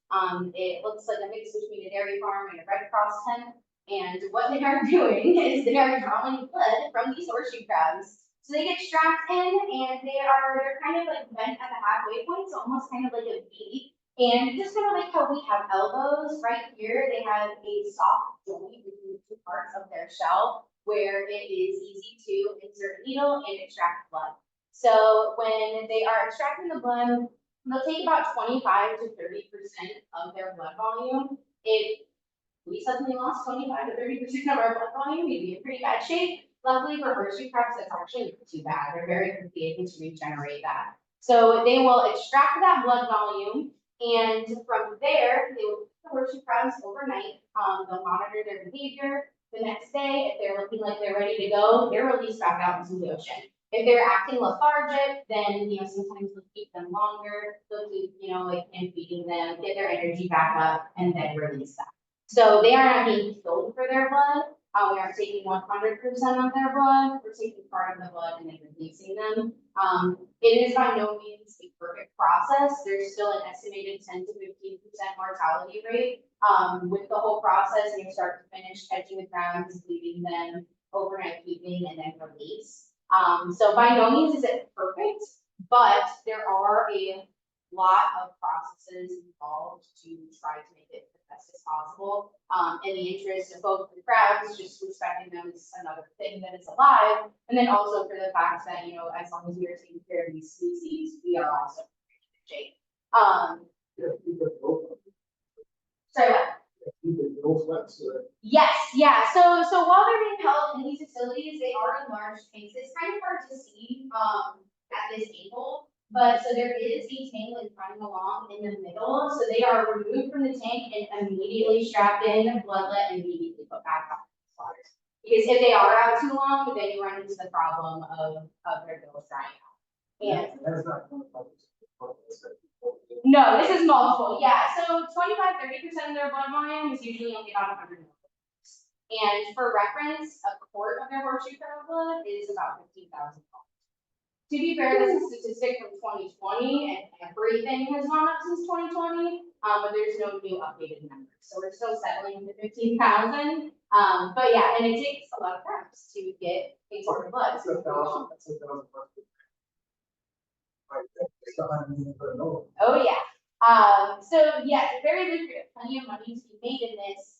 It looks like a mix between a dairy farm and a Red Cross tent. And what they are doing is they are drawing blood from these horseshoe crabs. So they get strapped in, and they're kind of like bent at the halfway point, so almost kind of like a V. And just kind of like how we have elbows right here, they have a soft joint between the two parts of their shell where it is easy to insert a needle and extract blood. So when they are extracting the blood, they'll take about 25 to 30% of their blood volume. If we suddenly lost 25 to 30% of our blood volume, we'd be in pretty bad shape. Luckily for horseshoe crabs, that's actually not too bad. They're very quickly able to regenerate that. So they will extract that blood volume, and from there, they will keep the horseshoe crabs overnight. They'll monitor their behavior. The next day, if they're looking like they're ready to go, they're released back out into the ocean. If they're acting lethargic, then, you know, sometimes they'll keep them longer. They'll keep, you know, like, and feeding them, get their energy back up, and then release them. So they are not being killed for their blood. We aren't taking 100% of their blood. We're taking part of the blood and then releasing them. It is by no means a perfect process. There's still an estimated 10 to 15% mortality rate. With the whole process, you start to finish, catching the crabs, leaving them, overnight keeping, and then release. So by no means is it perfect, but there are a lot of processes involved to try to make it the best as possible. In the interest of both the crabs, just respecting them is another thing that is alive, and then also for the fact that, you know, as long as we are taking care of these species, we are also in shape. Sorry, what? Yes, yeah. So while they're being held in these facilities, they are in large tanks. It's kind of hard to see at this angle. But so there is a tank like running along in the middle. So they are removed from the tank and immediately strapped in, bloodlet, and immediately put back on the waters. Because if they are out too long, then you run into the problem of their gills drying out. And
that's not
no, this is multiple. Yeah, so 25-30% of their blood volume is usually only about 100 milliliters. And for reference, a quart of their horseshoe crab blood is about 15,000. To be fair, this is a statistic from 2020, and everything has gone up since 2020, but there's no new updated numbers. So we're still settling for 15,000. But yeah, and it takes a lot of crabs to get a quart of blood.
That's 1,000. That's 1,000.
Oh yeah. So yeah, very lucrative, plenty of money to be made in this.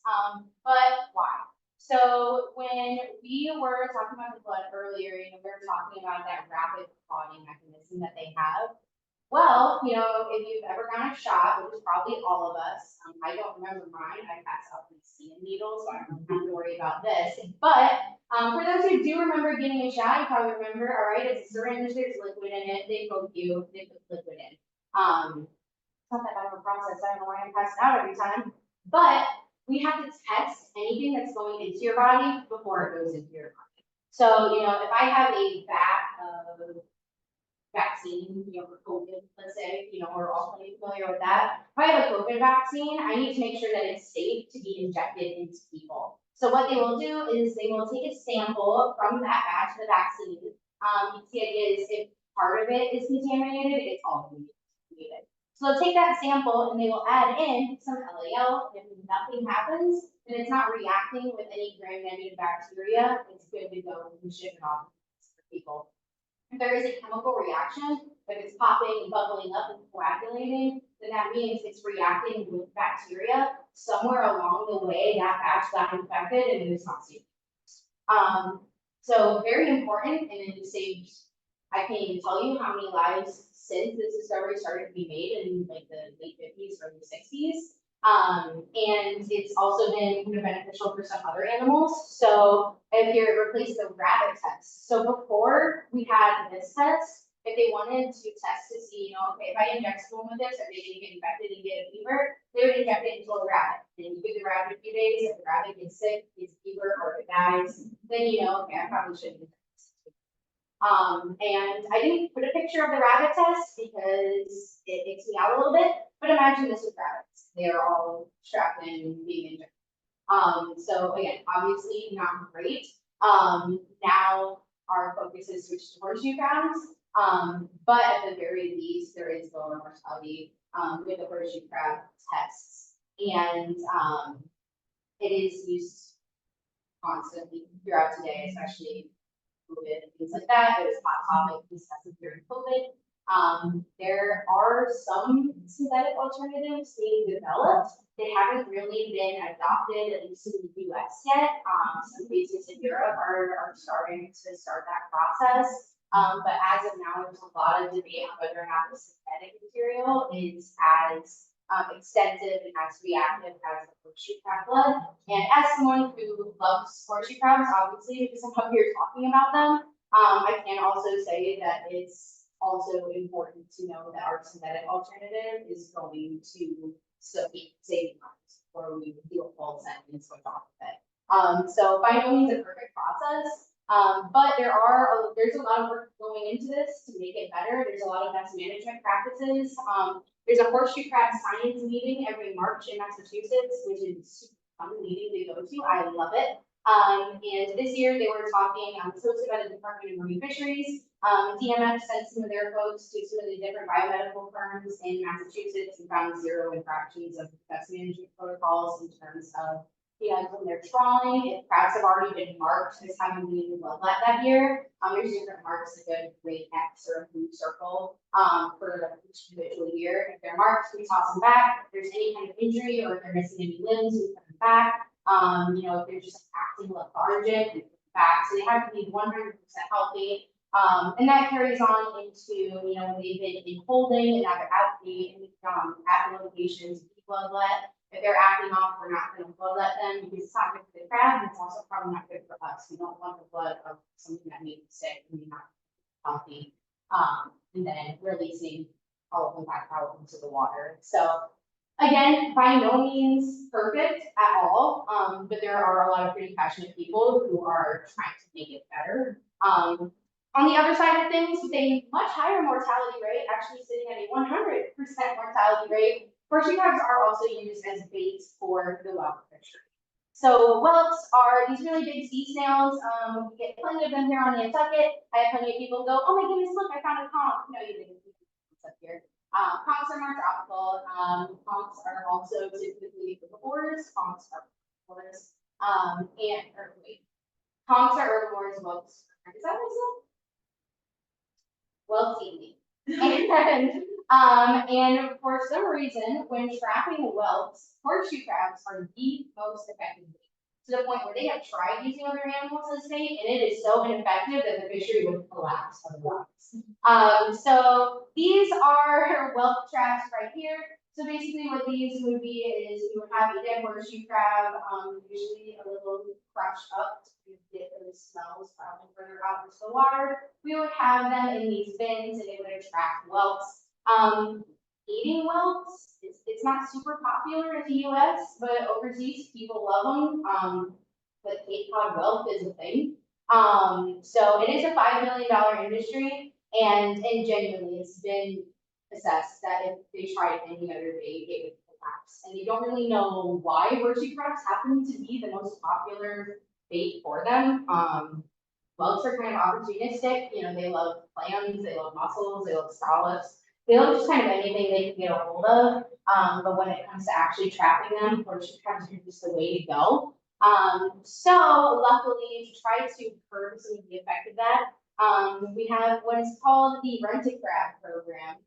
But why? So when we were talking about the blood earlier, you know, we were talking about that rapid clotting mechanism that they have. Well, if you've ever gotten a shot, which is probably all of us, I don't remember mine. I pass out these seeing needles, so I don't have to worry about this. But for those who do remember getting a shot, you probably remember, all right, it's a syringe, there's liquid in it, they poke you, they put liquid in. It's not that bad of a process, I don't know why I'm passing out every time. But we have to test anything that's going into your body before it goes into your body. So, if I have a vat of vaccine, for COVID, let's say, we're all pretty familiar with that. If I have a COVID vaccine, I need to make sure that it's safe to be injected into people. So what they will do is they will take a sample from that batch of the vaccine. The idea is if part of it is contaminated, it's all contaminated. So they'll take that sample and they will add in some LAL. If nothing happens, then it's not reacting with any gram-negative bacteria. It's good to go and ship it off for people. If there is a chemical reaction, if it's popping and bubbling up and coagulating, then that means it's reacting with bacteria. Somewhere along the way, that batch got infected and it's not safe. So very important, and it saved, I can't even tell you how many lives since this discovery started to be made in like the late 50s, early 60s. And it's also been beneficial for some other animals. So if you replace the rabbit test, so before we had this test, if they wanted to test to see, okay, if I inject someone with this, are they going to get infected and get a fever? They would inject it into a rabbit. And you give the rabbit a few days, if the rabbit gets sick, gets a fever, or if it dies, then okay, I probably shouldn't. And I didn't put a picture of the rabbit test because it takes me out a little bit, but imagine this with rabbits. They are all strapped in and being injected. So again, obviously not great. Now our focus is switched to horseshoe crabs, but at the very least, there is lower mortality with the horseshoe crab tests. And it is used constantly throughout today, especially COVID and things like that. It was a hot topic discussed during COVID. There are some synthetic alternatives being developed. They haven't really been adopted, at least in the US yet. Some places in Europe are starting to start that process. But as of now, there's a lot of debate on whether or not the synthetic material is as extensive and as reactive as the horseshoe crab blood. And as someone who loves horseshoe crabs, obviously, because I'm up here talking about them, I can also say that it's also important to know that our synthetic alternative is going to save lives, or we do a full sentence switch off of it. So by no means a perfect process, but there's a lot of work going into this to make it better. There's a lot of best management practices. There's a horseshoe crab science meeting every March in Massachusetts, which is a super fun meeting to go to. I love it. And this year they were talking, it's hosted by the Department of Marine Fisheries. DMF sent some of their folks to some of the different biomedical firms in Massachusetts and found zero infractions of best management protocols in terms of, when they're trawling, if crabs have already been marked as having been bloodlet that year, there's different marks, like a green X or a blue circle, for each individual year. If they're marked, we toss them back. If there's any kind of injury or if they're missing any limbs, we put them back. If they're just acting lethargic, we put them back. So they have to be 100% healthy. And that carries on into, they've been in holding and at locations, bloodlet. If they're acting off, we're not going to bloodlet them because it's not good for the crab, and it's also probably not good for us. We don't want the blood of something that may be sick and not healthy, and then releasing all of them back out into the water. So again, by no means perfect at all, but there are a lot of pretty passionate people who are trying to make it better. On the other side of things, with a much higher mortality rate, actually sitting at a 100% mortality rate, horseshoe crabs are also used as baits for the whelk fishery. So whelks are these really big sea snails. We get plenty of them here on Nantucket. I have plenty of people go, oh my goodness, look, I found a conch. No, you didn't. It's up here. Conchs are more tropical. Conchs are also typically herbivores. Conchs are herbivores. Conchs are herbivores. Whelks. Is that what I said? Whelks eat meat. And for some reason, when trapping whelks, horseshoe crabs are the most effective bait. So to the point where they have tried using other animals as bait, and it is so ineffective that the fishery would collapse otherwise. So these are whelk traps right here. So basically what these would be is you would have a dead horseshoe crab, usually a little crushed up to get those smells traveling further out into the water. We would have them in these bins and it would attract whelks. Eating whelks, it's not super popular in the US, but overseas people love them. But Cape Cod whelk is a thing. So it is a $5 million industry, and genuinely it's been assessed that if they tried any other bait, it would collapse. And you don't really know why horseshoe crabs happen to be the most popular bait for them. Whelks are kind of opportunistic, you know, they love clams, they love mussels, they love scallops. They love just kind of anything they can get a hold of. But when it comes to actually trapping them, horseshoe crabs are just the way to go. So luckily, to try to curb some of the effect of that, we have what is called the rent-a-crab program.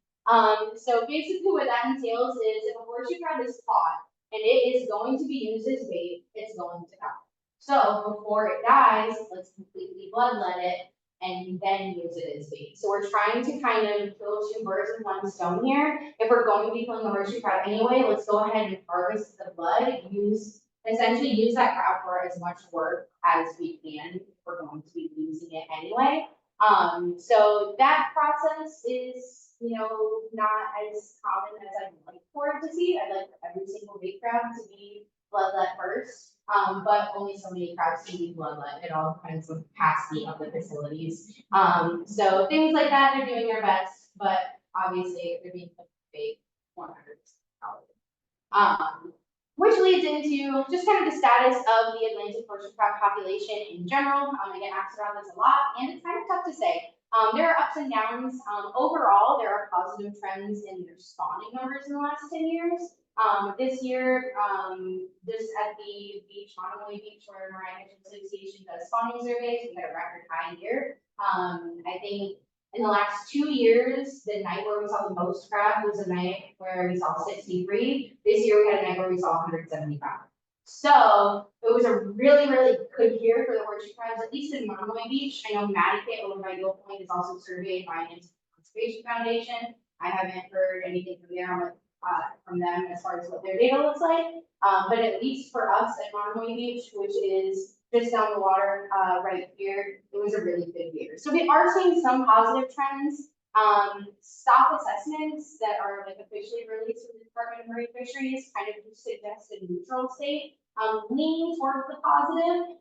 So basically what that entails is if a horseshoe crab is caught and it is going to be used as bait, it's going to die. So before it dies, let's completely bloodlet it and then use it as bait. So we're trying to kind of kill two birds with one stone here. If we're going to be killing the horseshoe crab anyway, let's go ahead and harvest the blood, essentially use that crab for as much work as we can if we're going to be using it anyway. So that process is, you know, not as common as I'd like for it to see. I'd like for every single bait crab to be bloodlet first, but only so many crabs can be bloodlet. It all depends on the capacity of the facilities. So things like that, they're doing their best, but obviously they're being bait 100%. Which leads into just kind of the status of the Atlantic horseshoe crab population in general. I get asked about this a lot, and it's kind of tough to say. There are ups and downs. Overall, there are positive trends in their spawning numbers in the last 10 years. This year, just at the beach, Monomoy Beach, where Marine Fish Association does spawning surveys, we had a record high year. I think in the last 2 years, the night where we saw the most crab was a night where we saw 63. This year we had a night where we saw 175. So it was a really, really good year for the horseshoe crabs, at least in Monomoy Beach. I know Matticat over by Yule Point is also surveyed by an Conservation Foundation. I haven't heard anything from them as far as what their data looks like. But at least for us at Monomoy Beach, which is just down the water right here, it was a really good year. So we are seeing some positive trends. Stock assessments that are like officially released from the Department of Marine Fisheries kind of suggest a neutral state, leaning towards the positive,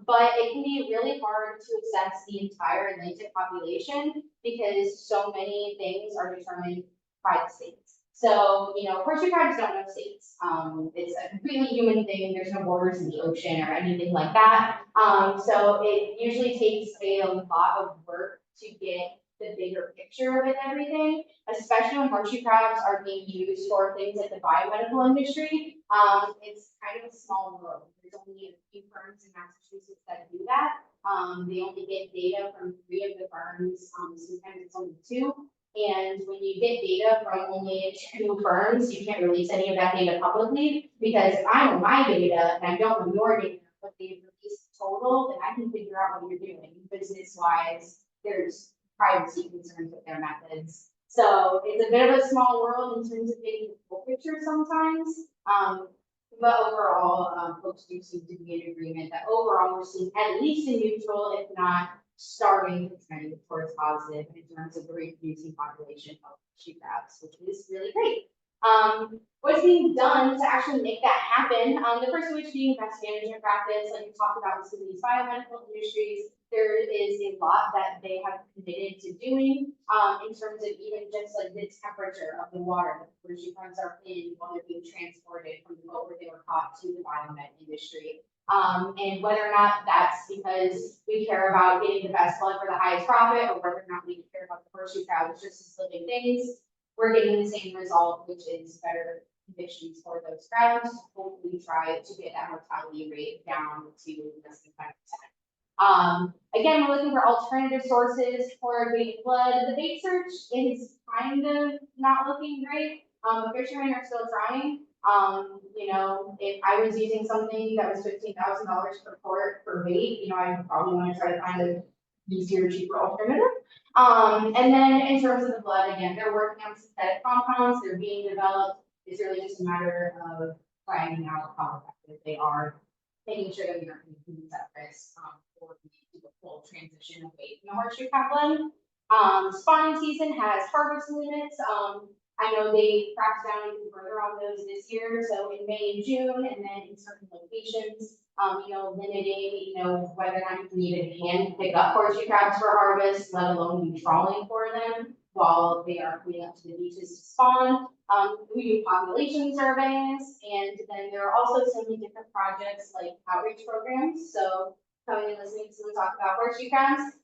but it can be really hard to assess the entire Atlantic population because so many things are determined by the states. So, you know, horseshoe crabs don't have states. It's a completely human thing. There's no borders in the ocean or anything like that. So it usually takes a lot of work to get the bigger picture of it and everything, especially when horseshoe crabs are being used for things like the biomedical industry. It's kind of a small world. There's only a few firms in Massachusetts that do that. They only get data from 3 of the firms, sometimes it's only 2. And when you get data from only 2 firms, you can't release any of that data publicly, because if I know my data and I don't know your data, but they've released total, then I can figure out what you're doing business-wise. There's privacy concerns with their methods. So it's a bit of a small world in terms of getting the full picture sometimes. But overall, folks do seem to be in agreement that overall we're seeing at least a neutral, if not starting to trend towards positive in terms of the reproducing population of horseshoe crabs, which is really great. What's being done to actually make that happen? The first of which being best management practice, like we talked about with some of these biomedical industries. There is a lot that they have committed to doing in terms of even just like the temperature of the water that the horseshoe crabs are in while they're being transported from the boat where they were caught to the biomed industry. And whether or not that's because we care about getting the best blood for the highest profit, or whether or not we care about the horseshoe crab as just as living things, we're getting the same result, which is better conditions for those crabs. Hopefully try to get that mortality rate down to less than 5%. Again, we're looking for alternative sources for bait blood. The bait search is kind of not looking great. Fishermen are still trying. You know, if I was using something that was $15,000 per quart per weight, you know, I would probably want to try to find a easier, cheaper alternative. And then in terms of the blood, again, they're working on synthetic compounds, they're being developed. It's really just a matter of finding out how effective they are, making sure that we aren't going to use at risk for the full transition away from the horseshoe crab blend. Spawning season has harvest limits. I know they cracked down even further on those this year, so in May and June, and then in certain locations, you know, limiting, you know, whether or not you can even hand pick up horseshoe crabs for harvest, let alone be trawling for them while they are coming up to the beaches to spawn. We do population surveys, and then there are also so many different projects like outreach programs. So coming and listening to them talk about horseshoe crabs.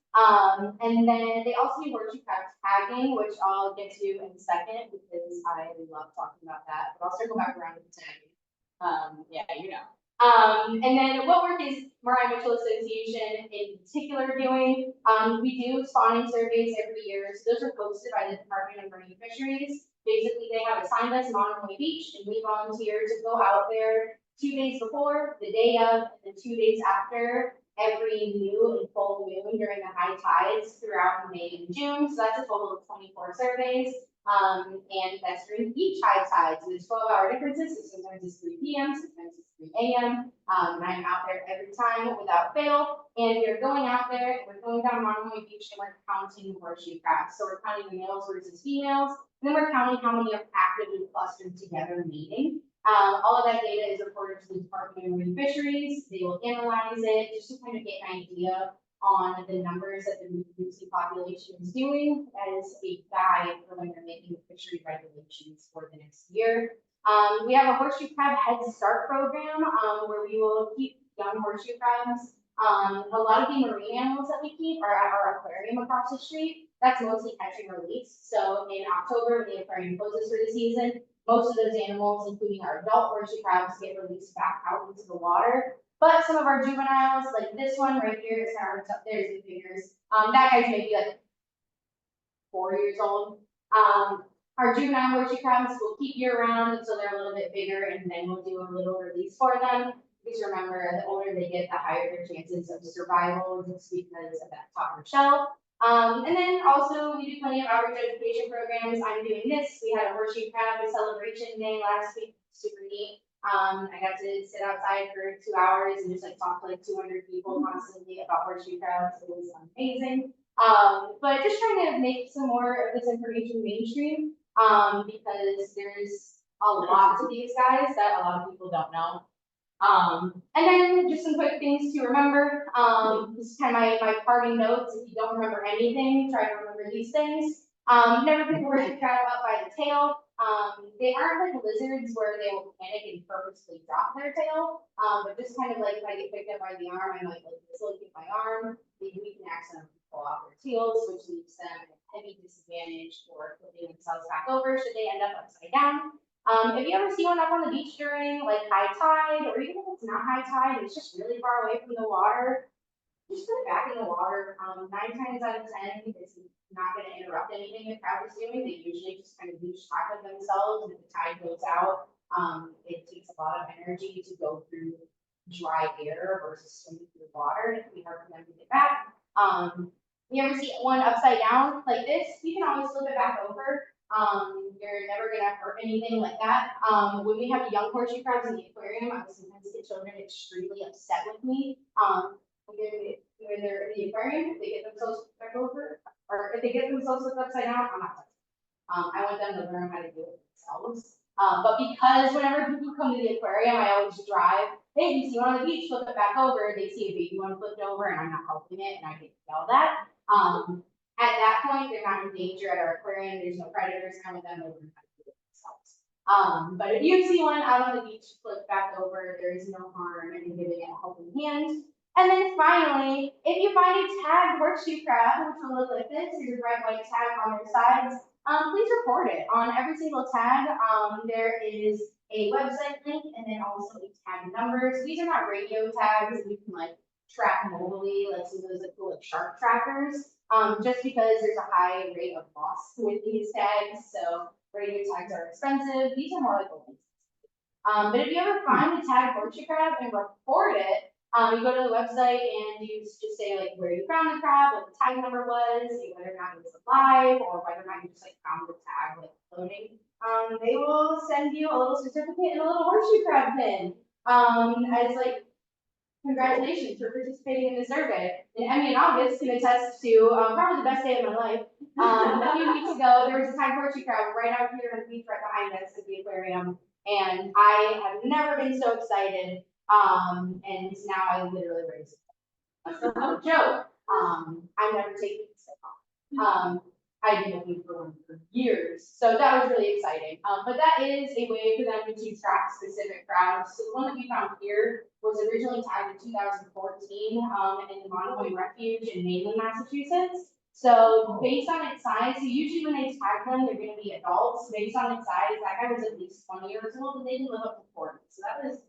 And then they also do horseshoe crab tagging, which I'll get to in a second because I love talking about that, but I'll circle back around to the tagging. Yeah, you know. And then what work is Marai Mutual Association in particular doing? We do spawning surveys every year. So those are posted by the Department of Marine Fisheries. Basically, they have assigned us Monomoy Beach, and we volunteer to go out there 2 days before, the day of, and then 2 days after every new and full moon during the high tides throughout May and June. So that's a total of 24 surveys. And that's during beach high tides. There's 12-hour differences. So sometimes it's 3 p.m., sometimes it's 3 a.m. And I'm out there every time without fail. And we're going out there, and we're going down Monomoy Beach, and we're counting horseshoe crabs. So we're counting the males versus females. And then we're counting how many are actively clustered together mating. All of that data is reported to the Department of Marine Fisheries. They will analyze it just to kind of get an idea on the numbers that the reproducing population is doing as a guide for when they're making the fishery regulations for the next year. We have a horseshoe crab head start program where we will keep young horseshoe crabs. A lot of the marine animals that we keep are at our aquarium across the street. That's mostly catch and release. So in October, when the aquarium closes for the season, most of those animals, including our adult horseshoe crabs, get released back out into the water. But some of our juveniles, like this one right here, is up there, the figures. That guy's maybe like 4 years old. Our juvenile horseshoe crabs will keep year round until they're a little bit bigger, and then we'll do a little release for them. Because remember, the older they get, the higher their chances of survival, just because of that topper shell. And then also we do plenty of outreach education programs. I'm doing this. We had a horseshoe crab celebration day last week, super neat. I got to sit outside for 2 hours and just like talk to like 200 people constantly about horseshoe crabs. It was amazing. But just trying to make some more of this information mainstream because there's a lot to these guys that a lot of people don't know. And then just some quick things to remember. This is kind of my parting notes. If you don't remember anything, try to remember these things. Never pick a horseshoe crab up by the tail. They aren't like lizards where they will panic and purposely drop their tail. But just kind of like if I get picked up by the arm, I might like dislocate my arm. Maybe we can accidentally pull off their tails, which leaves them at a heavy disadvantage for flipping themselves back over should they end up upside down. If you ever see one up on the beach during like high tide, or even if it's not high tide, it's just really far away from the water, just put it back in the water. 9 times out of 10, it's not going to interrupt anything the crab is doing. They usually just kind of lose track of themselves. If the tide goes out, it takes a lot of energy to go through dry air versus swimming through water. It can be hard for them to get back. You ever see one upside down like this? You can always flip it back over. You're never gonna hurt anything like that. When we have young horseshoe crabs in the aquarium, I sometimes get children extremely upset with me. When they're in the aquarium, if they get themselves back over, or if they get themselves flipped upside down, I'm not touching. I want them to learn how to do it themselves. But because whenever people come to the aquarium, I always drive. Hey, you see one on the beach, flip it back over. They see a baby one flipped over, and I'm not helping it, and I get yelled at. At that point, they're not in danger at our aquarium. There's no predators coming them over and how to do it themselves. But if you see one out on the beach flip back over, there is no harm in giving it a helping hand. And then finally, if you find a tagged horseshoe crab, which will look like this, there's a bright white tag on their sides, please report it. On every single tag, there is a website link and then also a tag number. So these are not radio tags that you can like track mobilely, like some of those like cool like shark trackers. Just because there's a high rate of loss with these tags, so radio tags are expensive. These are more like a But if you ever find a tagged horseshoe crab and report it, you go to the website and you just say like where you found the crab, what the tag number was, whether or not it was alive, or whether or not you just like found the tag like floating. They will send you a little certificate and a little horseshoe crab pin. As like congratulations for participating in the survey. And Emmy and August can attest to probably the best day of my life. A few weeks ago, there was a tagged horseshoe crab right out here on the beach right behind us at the aquarium, and I have never been so excited. And now I literally raise it. That's no joke. I've never taken this off. I've been looking for one for years, so that was really exciting. But that is a way for them to track specific crabs. So the one that we found here was originally tagged in 2014 in the Monomoy Refuge in mainland Massachusetts. So based on its size, so usually when they tag them, they're going to be adults. Based on its size, that guy was at least 20 years old, and they didn't live up to 40. So that was,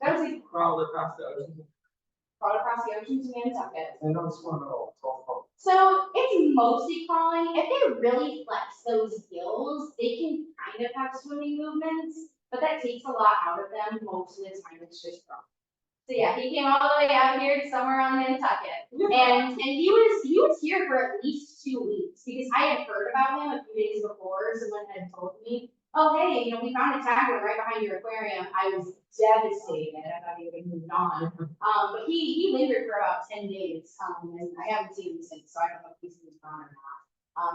that was a
Crawled across the ocean.
crawl across the ocean to Nantucket.
They don't swim at all. It's all fun.
So it's mostly crawling. If they really flex those gills, they can kind of have swimming movements, but that takes a lot out of them. Most of the time, it's just crawling. So yeah, he came all the way out here to somewhere on Nantucket, and he was here for at least 2 weeks because I had heard about him a few days before. Someone had told me, "Oh hey, we found a tag one right behind your aquarium." I was devastated. I thought he would have moved on. But he lingered for about 10 days, and I haven't seen him since, so I don't know if he's moved on or not.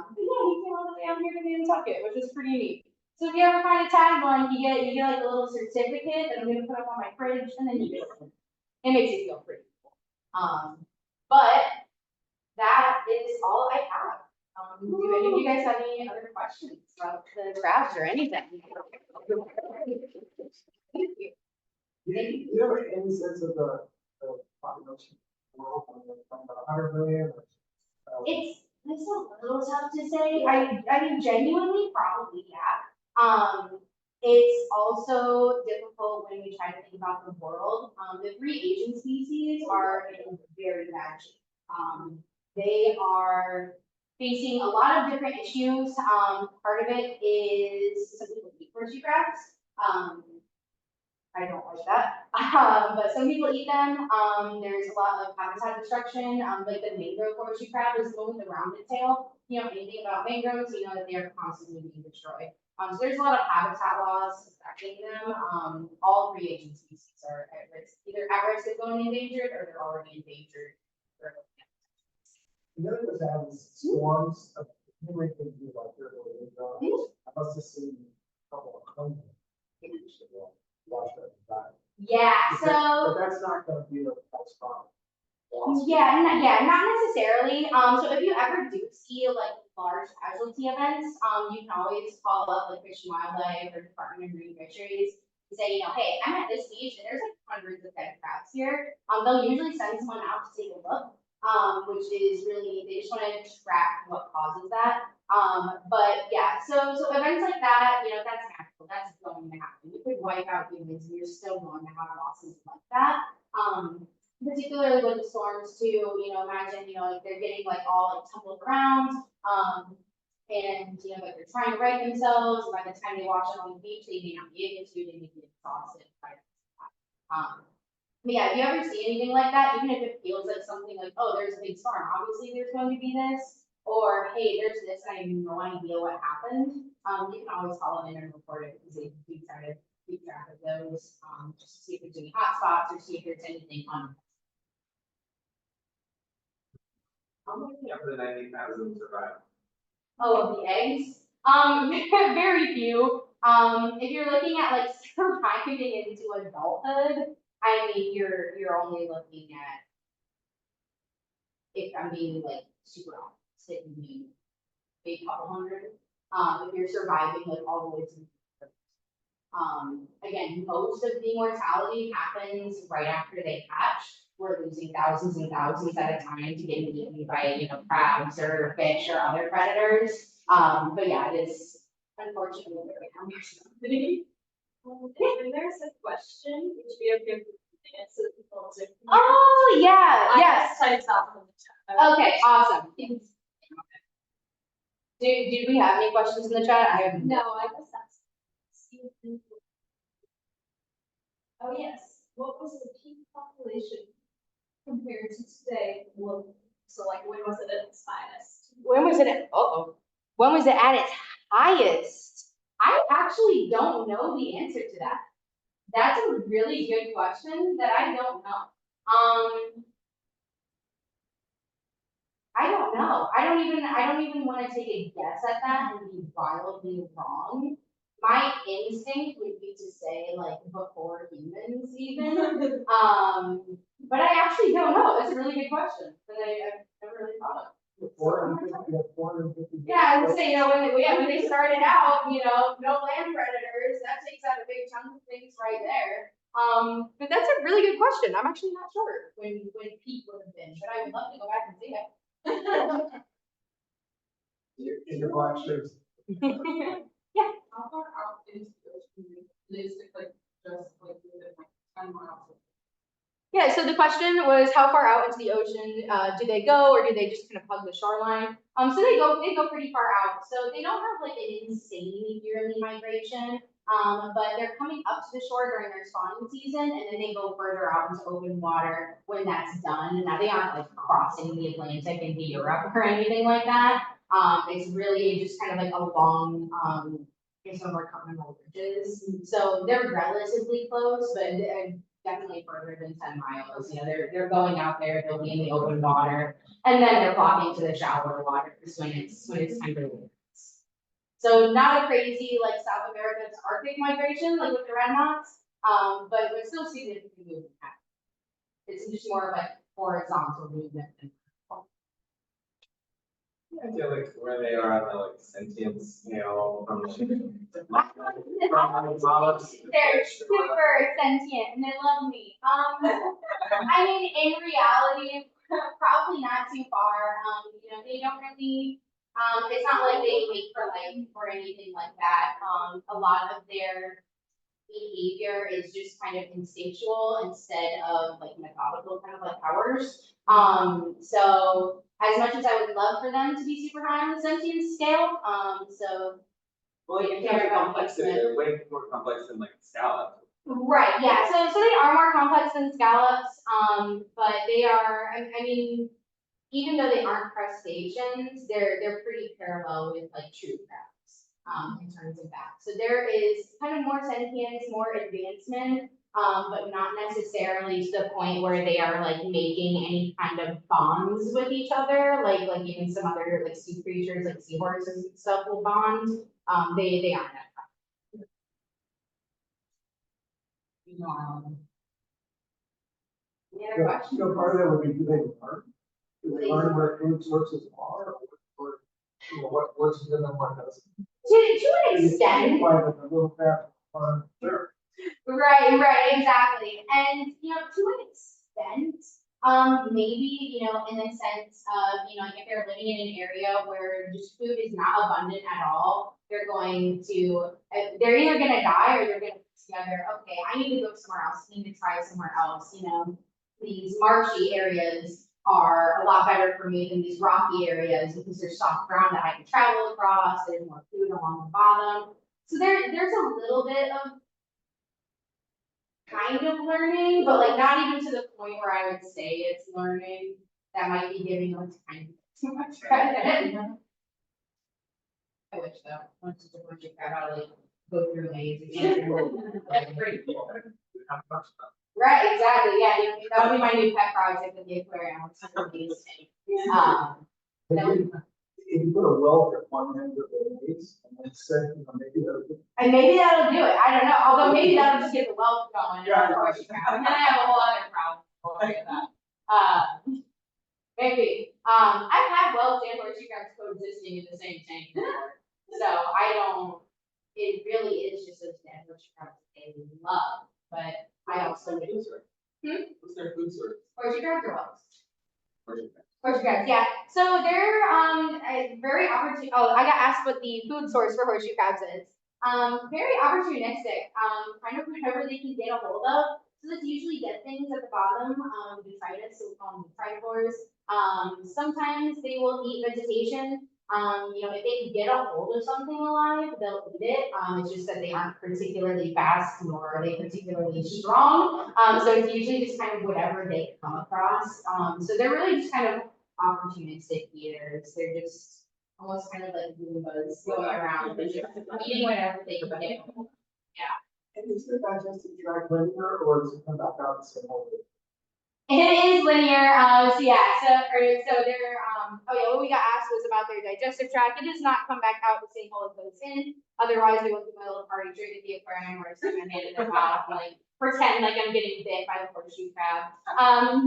But yeah, he came all the way out here to Nantucket, which is pretty neat. So if you ever find a tag one, you get like a little certificate that I'm gonna put up on my fridge, and then you get it. It makes you feel pretty cool. But that is all I have. Do any of you guys have any other questions about the crabs or anything? Thank you.
Do you have any sense of the population of the world? From about 100 million?
It's a little tough to say. I mean, genuinely, probably, yeah. It's also difficult when we try to think about the world. The three Asian species are in very bad shape. They are facing a lot of different issues. Part of it is some people eat horseshoe crabs. I don't like that, but some people eat them. There's a lot of habitat destruction. Like the mangrove horseshoe crab is the one with the rounded tail. Anything about mangroves, you know that they are constantly being destroyed. So there's a lot of habitat loss affecting them. All three Asian species are at risk, either at risk of going endangered or they're already endangered.
You know, there's having swarms of human beings like there. I must have seen a couple of hundred. Watch that die.
Yeah,
But that's not going to be a spot.
Yeah, not necessarily. So if you ever do see like large casualty events, you can always call up like Fish and Wildlife or Department of Marine Fisheries and say, hey, I'm at this beach and there's like hundreds of dead crabs here. They'll usually send someone out to take a look, which is really, they just want to track what causes that. But yeah, so events like that, that's natural. That's going to happen. You could wipe out humans and you're still going to have losses like that. Particularly with the storms too, imagine, like they're getting like all like tumbled around, and like they're trying to right themselves. By the time they wash up on the beach, they may not be able to, they may be exhausted. But yeah, if you ever see anything like that, even if it feels like something like, oh, there's a big storm, obviously there's going to be this, or hey, there's this, and I have no idea what happened. You can always call them in and report it because they do try to keep track of those, just to see if there's any hot spots or see if there's anything on.
How many of the 90,000 survived?
Oh, of the eggs? Very few. If you're looking at like surviving into adulthood, I mean, you're only looking at, if I'm being like super optimistic, maybe a couple hundred. If you're surviving like all the way to again, most of the mortality happens right after they hatch. We're losing thousands and thousands at a time to get eaten by, crabs or fish or other predators. But yeah, it is unfortunately very common.
When there's a question, which we have given so people to.
Oh yeah, yes.
Types off in the chat.
Okay, awesome. Yes. Did we have any questions in the chat? I have
No, I guess that's. Oh, yes. What was the peak population compared to today? Well, so like, when was it at its finest?
When was it at, when was it at its highest? I actually don't know the answer to that. That's a really good question that I don't know. I don't know. I don't even want to take a guess at that and be wildly wrong. My instinct would be to say like before humans even. But I actually don't know. It's a really good question that I've never really thought of.
450.
Yeah, I would say, when they started out, no land predators, that takes out a big chunk of things right there. But that's a really good question. I'm actually not sure when peak would have been, but I would love to go back and see it.
In your black shirts.
How far out into the ocean is it, like, just like within like 10 miles?
Yeah, so the question was how far out into the ocean do they go, or do they just kind of hug the shoreline? So they go pretty far out. So they don't have like an insane yearly migration, but they're coming up to the shore during their spawning season, and then they go further out into open water when that's done. Now they aren't like crossing the Atlantic into Europe or anything like that. It's really just kind of like along some more continental ridges. So they're relatively close, but definitely further than 10 miles. They're going out there, they'll be in the open water, and then they're flocking to the shallower waters when it's time to leave. So not a crazy like South America's Arctic migration like with the red knots, but still significant movement. It's just more of like horizontal movement.
I feel like where they are on the like sentient scale from
They're super sentient and they love me. I mean, in reality, probably not too far. They don't really. It's not like they wait for life or anything like that. A lot of their behavior is just kind of instinctual instead of like methodical, kind of like ours. So as much as I would love for them to be super high on the sentience scale,
well, you can't have complexity. They're way more complex than like scallops.
Right, yeah. So they are more complex than scallops, but they are. I mean, even though they aren't crustaceans, they're pretty parallel with like true crabs in terms of that. So there is kind of more sentience, more advancement, but not necessarily to the point where they are like making any kind of bonds with each other, like even some other like sea creatures like seahorses and stuff will bond. They aren't that. Any other questions?
Part of that would be, do they learn? Do they learn where food sources are, or what works for them and what doesn't?
To an extent.
Like a little crap on sure.
Right, exactly. And to an extent, maybe, in the sense of, like if they're living in an area where just food is not abundant at all, they're either gonna die or they're gonna put together, okay, I need to go somewhere else, I need to try somewhere else, These marshy areas are a lot better for me than these rocky areas because there's soft ground that I can travel across, there's more food along the bottom. So there's a little bit of kind of learning, but like not even to the point where I would say it's learning. That might be giving them kind of too much credit. I wish though. Once it's a bunch of crap, I'll like go through maze again. That's pretty cool. Right, exactly. Yeah, that would be my new pet project at the aquarium.
If you put a welt at one end of the maze and then set, maybe that'll do.
And maybe that'll do it. I don't know. Although maybe that'll just get the welt going. Yeah. And then I have a whole other problem. Don't worry about that. Maybe. I've had welts and horseshoe crabs coexisting in the same tank before. So it really is just those dead horseshoe crabs they love. But I also
What's their food source?
horseshoe crabs or welts?
Horseshoe crabs.
Horseshoe crabs, yeah. So they're very opportune. Oh, I got asked what the food source for horseshoe crabs is. Very opportunistic. Kind of whatever they can get a hold of. So that's usually dead things at the bottom. Detritus, so we call them detritivores. Sometimes they will eat vegetation. You know, if they can get a hold of something alive, they'll eat it. It's just that they aren't particularly fast nor are they particularly strong. So it's usually just kind of whatever they come across. So they're really just kind of opportunistic eaters. They're just almost kind of like Goombas going around and just eating whatever they can get.
And is the digestive tract linear or does it come back out the same way?
It is linear, so yeah, so they're, oh yeah, what we got asked was about their digestive tract. It does not come back out the same hole it goes in. Otherwise, we went to my little party trick at the aquarium where I stick my hand in their mouth, like pretend like I'm getting bit by the horseshoe crab.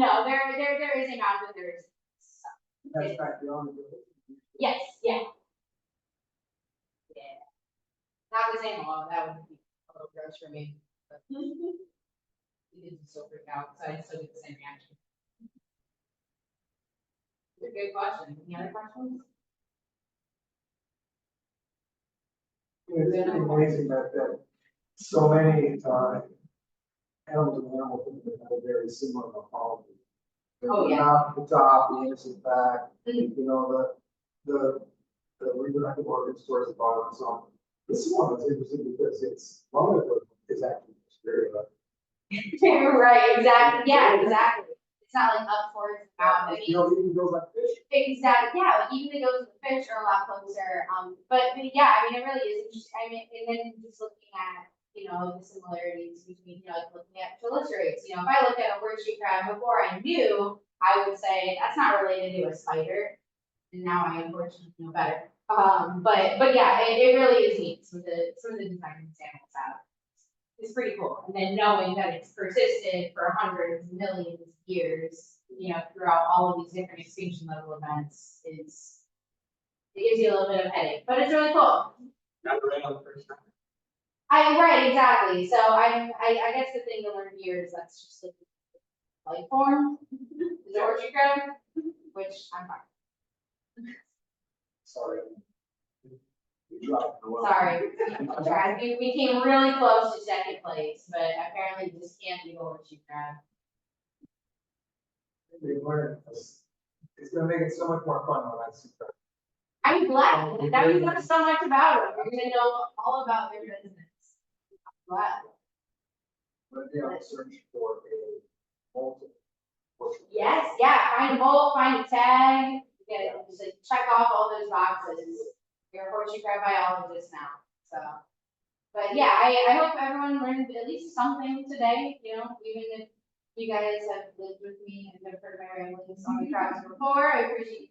No, there is a mouth and there is some.
That's back beyond the.
Yes, yeah. Yeah. Not the same hole, that would be a little gross for me. But it didn't still freak out, so I still get the same reaction. Good question. Any other questions?
It's pretty amazing that so many, animals and mammals have a very similar morphology.
Oh, yeah.
Mouth at the top, the innocent back,
Mhm.
you know, the reproductive organs towards the bottom, so on. This one is interesting because it's, one of them is actually posterior.
Right, exactly, yeah, exactly. It's not like up towards the mouth, I
You
mean,
know, even goes like fish.
exactly, yeah, like even the goes with the fish are a lot closer, but yeah, I mean, it really is interesting, I mean, and then just looking at, you know, the similarities between, you know, like looking at chelicerates, you know, if I looked at a horseshoe crab before I knew, I would say, that's not related to a spider, and now I unfortunately know better. But yeah, it really is neat, some of the design examples out. It's pretty cool. And then knowing that it's persisted for hundreds, millions of years, you know, throughout all of these different extinction level events it gives you a little bit of headache, but it's really cool.
Never ran on the first time.
Right, exactly. So I guess the thing to learn here is that's just like life form, is a horseshoe crab, which I'm fine.
Sorry. You tried.
Sorry. We came really close to second place, but apparently just can't do horseshoe crab.
They learn this. It's gonna make it so much more fun when I see that.
I'm glad. Now you know so much about them. You're gonna know all about their business. I'm glad.
But they are search for a multiple.
Yes, yeah, find a bolt, find a tag, just like check off all those boxes. You're a horseshoe crab biologist now, so. But yeah, I hope everyone learned at least something today, you know, even if you guys have lived with me and have heard my ramblings on the crabs before, I appreciate you